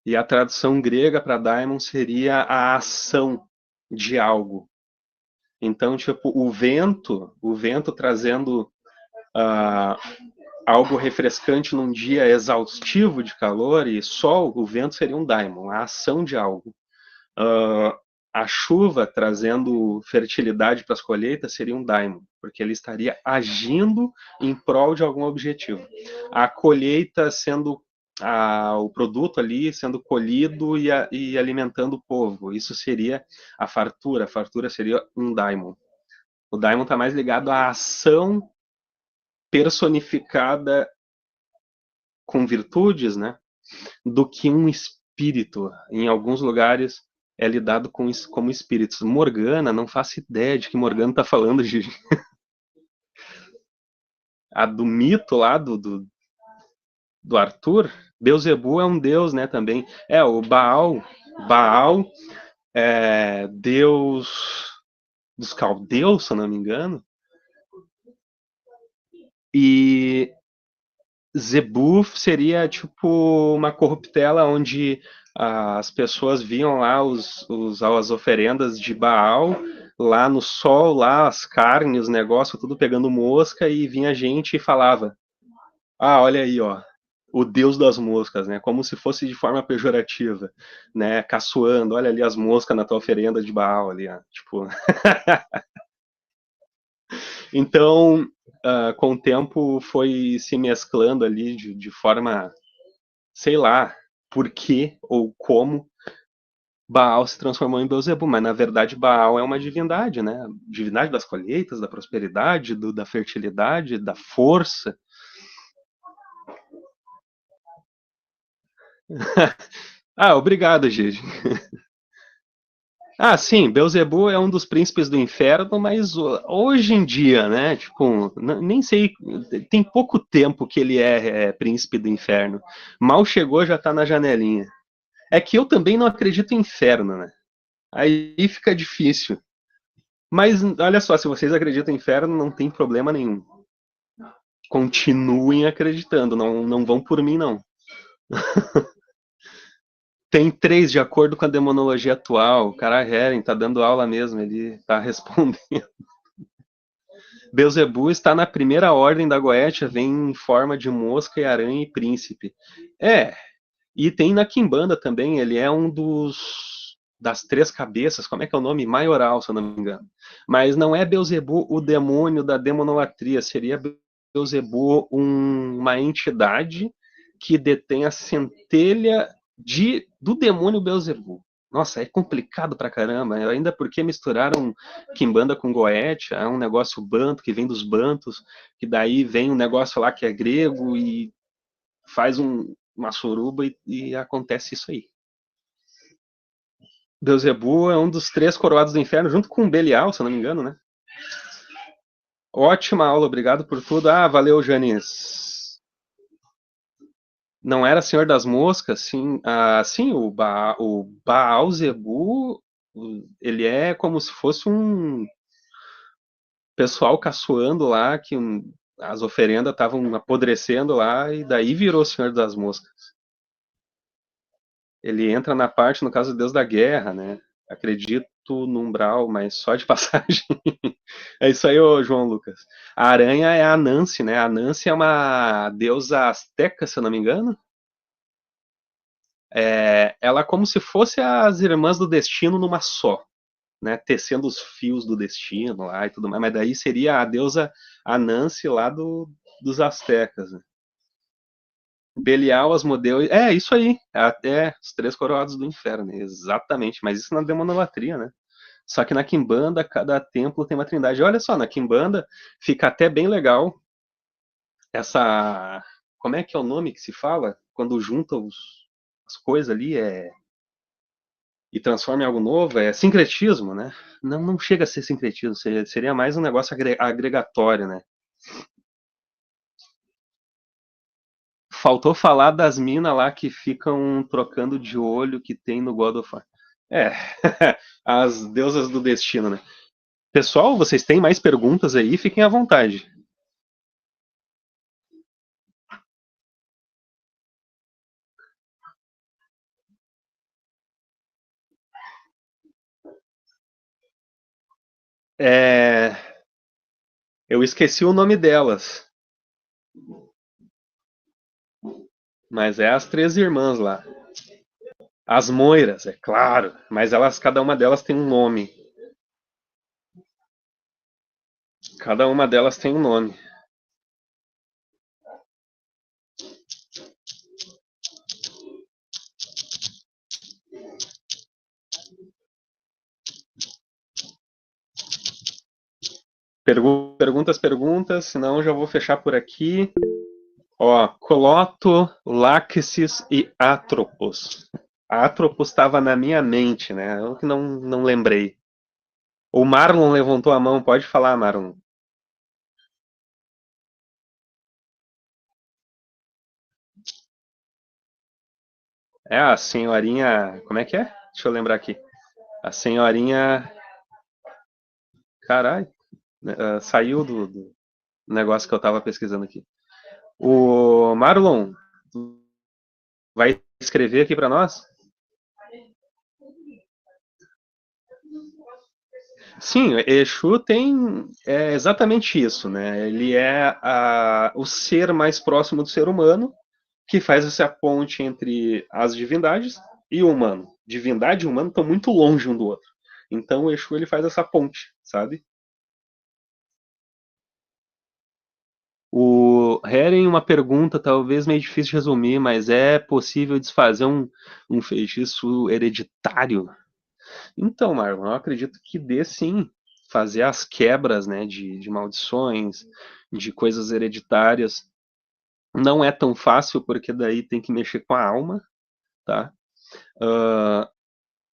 E a tradução grega para Daimon seria a ação de algo. Então, tipo, o vento trazendo algo refrescante num dia exaustivo de calor e sol, o vento seria um daimon, a ação de algo. A chuva trazendo fertilidade para as colheitas seria um daimon, porque ele estaria agindo em prol de algum objetivo. A colheita sendo o produto ali sendo colhido e alimentando o povo, isso seria a fartura seria um daimon. O daimon está mais ligado à ação personificada com virtudes, né, do que um espírito. Em alguns lugares é lidado como espíritos. Morgana, não faço ideia de que Morgana está falando, Gigi. A do mito lá do Arthur, Beelzebub é um deus, né, também. O Baal é deus dos caldeus, se eu não me engano. E Zebuf seria tipo uma corruptela onde as pessoas viam lá as oferendas de Baal, lá no sol, lá as carnes, os negócios, tudo pegando mosca, e vinha gente e falava: olha aí, ó, o deus das moscas, né? Como se fosse de forma pejorativa, né? Caçoando, olha ali as moscas na tua oferenda de Baal ali, ó, tipo. Então, com o tempo foi se mesclando ali de forma, sei lá, por que ou como Baal se transformou em Beelzebub, mas na verdade Baal é uma divindade, né? Divindade das colheitas, da prosperidade, da fertilidade, da força. Obrigado, Gigi. Sim, Beelzebub é um dos príncipes do inferno, mas hoje em dia, né, tipo, nem sei, tem pouco tempo que ele é príncipe do inferno. Mal chegou, já tá na janelinha. É que eu também não acredito em inferno, né? Aí fica difícil. Mas olha só, se vocês acreditam em inferno, não tem problema nenhum. Continuem acreditando, não vão por mim, não. Tem 3, de acordo com a demonologia atual. O cara Heren tá dando aula mesmo, ele tá respondendo. Beelzebub está na primeira ordem da Goetia, vem em forma de mosca e aranha e príncipe. E tem na Quimbanda também, ele é um das 3 cabeças, como é que é o nome? Maioral, se eu não me engano. Mas não é Beelzebub o demônio da demonolatria, seria Beelzebub uma entidade que detém a centelha do demônio Beelzebub. Nossa, é complicado pra caramba, ainda porque misturaram Quimbanda com Goetia, é um negócio banto, que vem dos bantos, que daí vem um negócio lá que é grego e faz uma suruba e acontece isso aí. Beelzebub é um dos 3 coroados do inferno, junto com Belial, se eu não me engano, né? Ótima aula, obrigado por tudo. Valeu, Janis. Não era Senhor das Moscas, sim. Sim, o Baal-Zebu, ele é como se fosse um pessoal caçoando lá, que as oferendas estavam apodrecendo lá, e daí virou Senhor das Moscas. Ele entra na parte, no caso, do Deus da Guerra, né? Acredito no umbral, mas só de passagem. É isso aí, ô João Lucas. A aranha é a Nancy, né? A Nancy é uma deusa asteca, se eu não me engano. Ela é como se fosse as irmãs do destino numa só, né? Tecendo os fios do destino lá e tudo mais. Mas daí seria a deusa Anansi lá dos astecas, né? Belial, Asmodeu. Isso aí. Até os 3 coroados do inferno, né? Exatamente. Mas isso na demonolatria, né? Só que na Quimbanda, cada templo tem uma trindade. Olha só, na Quimbanda fica até bem legal essa. Como é que é o nome que se fala? Quando junta as coisas ali e transforma em algo novo, é sincretismo, né? Não chega a ser sincretismo, seria mais um negócio agregatório, né? Faltou falar das minas lá que ficam trocando de olho que tem no God of War. As deusas do destino, né? Pessoal, vocês têm mais perguntas aí? Fiquem à vontade. Eu esqueci o nome delas. Mas é as 3 irmãs lá. As Moiras, é claro. Mas cada uma delas tem um nome. Cada uma delas tem um nome. Perguntas, senão já vou fechar por aqui. Coloto, Laxis e Atropos. Atropos estava na minha mente, né? Eu que não lembrei. O Marlon levantou a mão, pode falar, Marlon. É a senhorinha. Como é que é? Deixa eu lembrar aqui. A senhorinha. Caralho. Saiu do negócio que eu tava pesquisando aqui. O Marlon, vai escrever aqui para nós? Sim, Exu tem exatamente isso, né? Ele é o ser mais próximo do ser humano, que faz essa ponte entre as divindades e o humano. Divindade e humano estão muito longe um do outro. Então o Exu ele faz essa ponte, sabe? O Heren, uma pergunta talvez meio difícil de resumir, mas é possível desfazer um feitiço hereditário? Então, Marlon, eu acredito que dê sim fazer as quebras, né, de maldições, de coisas hereditárias. Não é tão fácil, porque daí tem que mexer com a alma, tá?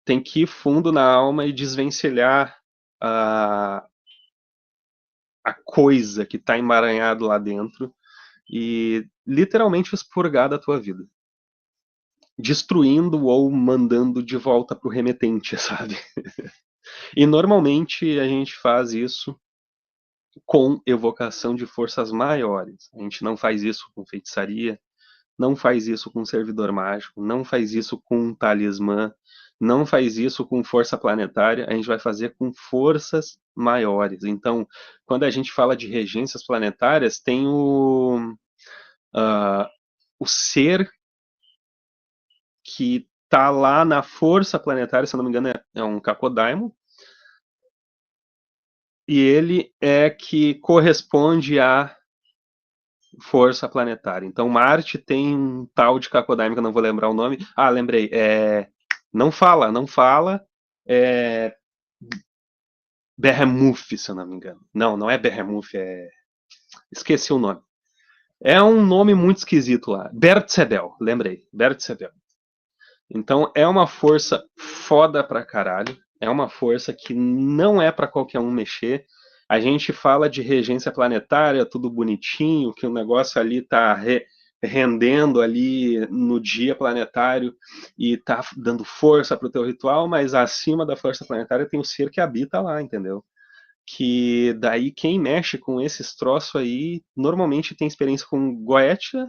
Tem que ir fundo na alma e desvencilhar a coisa que está emaranhado lá dentro e literalmente expurgar da tua vida. Destruindo ou mandando de volta pro remetente, sabe? E normalmente a gente faz isso com evocação de forças maiores. A gente não faz isso com feitiçaria, não faz isso com servidor mágico, não faz isso com um talismã, não faz isso com força planetária, a gente vai fazer com forças maiores. Então, quando a gente fala de regências planetárias, tem o ser que está lá na força planetária, se eu não me engano, é um Cacodaimon, e ele é que corresponde à força planetária. Então, Marte tem um tal de Cacodaimon, que eu não vou lembrar o nome. Ah, lembrei. Não fala. É Behemoth, se eu não me engano. Não é Behemoth, esqueci o nome. É um nome muito esquisito lá. Bertzebel, lembrei. Bertzebel. Então, é uma força foda pra caralho. É uma força que não é pra qualquer um mexer. A gente fala de regência planetária, tudo bonitinho, que o negócio ali tá rendendo ali no dia planetário e tá dando força pro teu ritual, mas acima da força planetária tem o ser que habita lá, entendeu? Que daí quem mexe com esses troços aí normalmente tem experiência com Goetia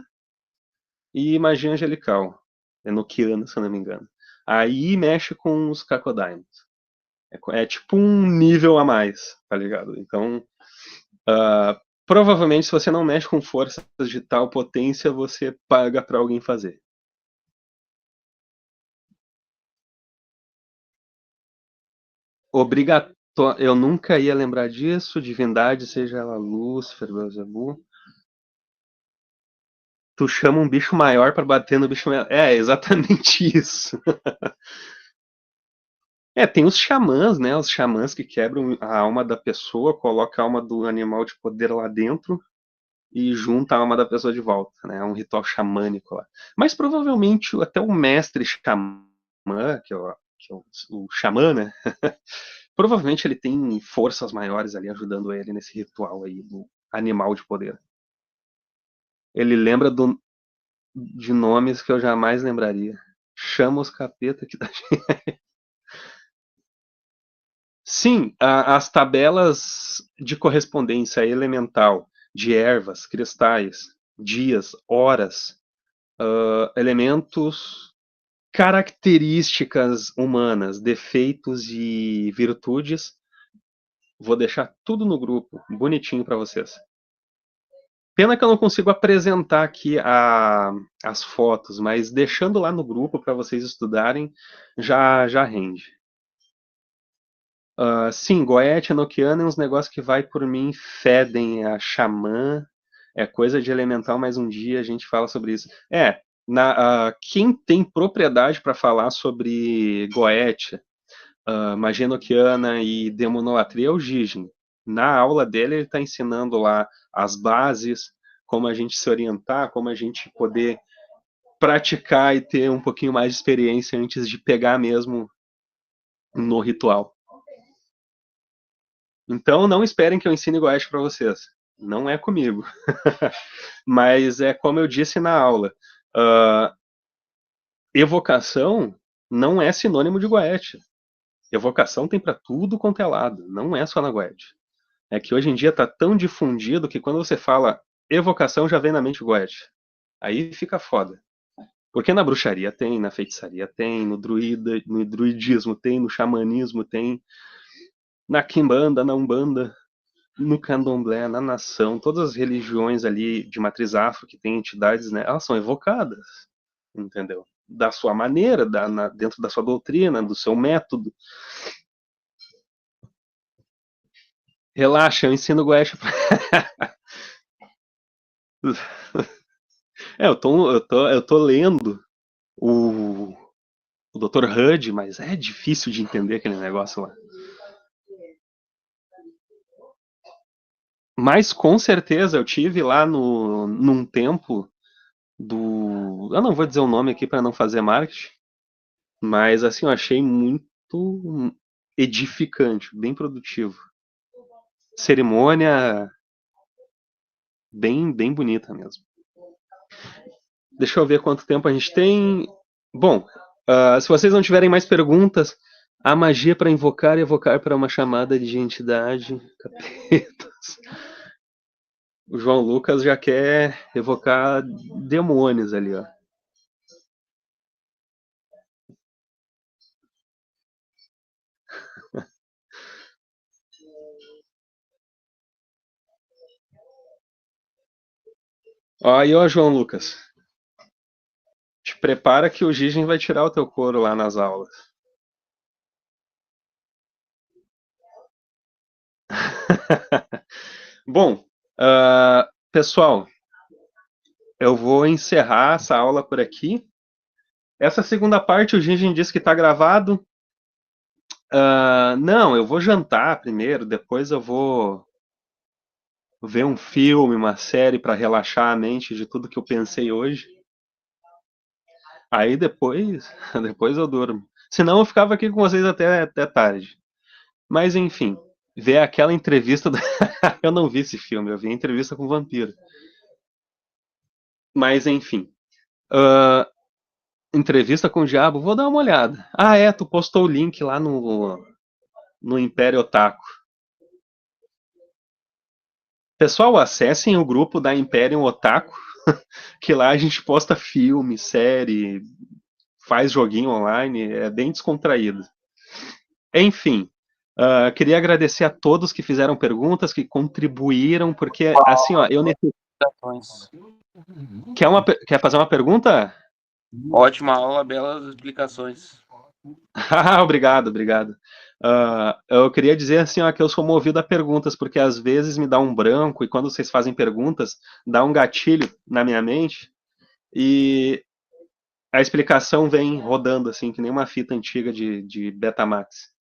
e magia angelical. Enochiano, se eu não me engano. Aí mexe com os Cacodaimons. É tipo um nível a mais, tá ligado? Então, provavelmente, se você não mexe com forças de tal potência, você paga pra alguém fazer. Eu nunca ia lembrar disso. Divindade, seja ela Lúcifer, Beelzebub. Tu chama um bicho maior pra bater no bicho maior. É exatamente isso. Tem os xamãs, né? Os xamãs que quebram a alma da pessoa, colocam a alma do animal de poder lá dentro e junta a alma da pessoa de volta, né? É um ritual xamânico lá. Mas provavelmente até o mestre xamã, o xamã, né? Provavelmente ele tem forças maiores ali ajudando ele nesse ritual aí do animal de poder. Ele lembra de nomes que eu jamais lembraria. Chama os capeta que dá. Sim, as tabelas de correspondência elemental de ervas, cristais, dias, horas, elementos, características humanas, defeitos e virtudes, vou deixar tudo no grupo, bonitinho para vocês. Pena que eu não consigo apresentar aqui as fotos, mas deixando lá no grupo para vocês estudarem, já rende. Sim, Goethe, Enochiano é uns negócios que vai por mim, fedem a xamã, é coisa de elemental, mas um dia a gente fala sobre isso. Quem tem propriedade para falar sobre Goethe, magia enochiana e demonolatria é o Gigen. Na aula dele ele está ensinando lá as bases, como a gente se orientar, como a gente poder praticar e ter um pouquinho mais de experiência antes de pegar mesmo no ritual. Então não esperem que eu ensine Goethe para vocês. Não é comigo. Mas é como eu disse na aula. Evocação não é sinônimo de Goethe. Evocação tem para tudo quanto é lado. Não é só na Goethe. É que hoje em dia está tão difundido que quando você fala evocação já vem na mente Goethe. Aí fica foda. Porque na bruxaria tem, na feitiçaria tem, no druidismo tem, no xamanismo tem, na quimbanda, na umbanda, no candomblé, na nação, todas as religiões ali de matriz afro que tem entidades, né, elas são evocadas, entendeu? Da sua maneira, dentro da sua doutrina, do seu método. Relaxa, eu ensino Goethe pra... eu tô lendo o Dr. Hud, mas é difícil de entender aquele negócio lá. Mas com certeza eu tive lá num tempo eu não vou dizer o nome aqui para não fazer marketing, mas assim, eu achei muito edificante, bem produtivo. Cerimônia bem bonita mesmo. Deixa eu ver quanto tempo a gente tem. Bom, se vocês não tiverem mais perguntas, A magia para invocar e evocar para uma chamada de entidade. Capetas. O João Lucas já quer evocar demônios ali, ó. Ó, aí, ó, João Lucas. Te prepara que o Gigen vai tirar o teu couro lá nas aulas. Bom, pessoal, eu vou encerrar essa aula por aqui. Essa segunda parte o Gigen disse que está gravado. Não, eu vou jantar primeiro, depois eu vou ver um filme, uma série para relaxar a mente de tudo que eu pensei hoje. Aí depois eu durmo. Senão eu ficava aqui com vocês até tarde. Mas enfim, ver aquela entrevista. Eu não vi esse filme, eu vi a entrevista com o vampiro. Mas enfim. Entrevista com o Diabo, vou dar uma olhada. Ah, tu postou o link lá no Império Otaku. Pessoal, acessem o grupo da Império Otaku, que lá a gente posta filme, série, faz joguinho online, é bem descontraído. Enfim, queria agradecer a todos que fizeram perguntas, que contribuíram, porque assim, ó, eu necessito... Quer fazer uma pergunta? Ótima aula, belas explicações. Obrigado. Eu queria dizer assim, ó, que eu sou movido a perguntas, porque às vezes me dá um branco, e quando vocês fazem perguntas, dá um gatilho na minha mente, e a explicação vem rodando, assim, que nem uma fita antiga de Betamax.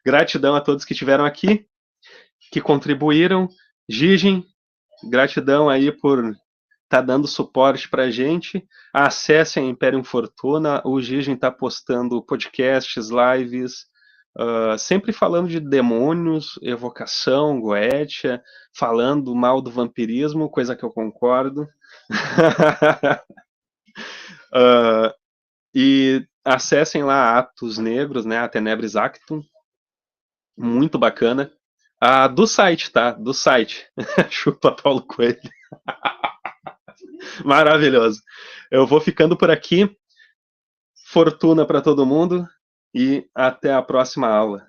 Gratidão a todos que estiveram aqui, que contribuíram. Gigen, gratidão aí por tá dando suporte pra gente. Acessem a Imperium Fortuna, o Gigen tá postando podcasts, lives, sempre falando de demônios, evocação, Goetia, falando mal do vampirismo, coisa que eu concordo. E acessem lá Atos Negros, né, a Tenebris Actum, muito bacana. Do site, tá? Do site. Chupa Paulo Coelho. Maravilhoso. Eu vou ficando por aqui. Fortuna para todo mundo e até a próxima aula.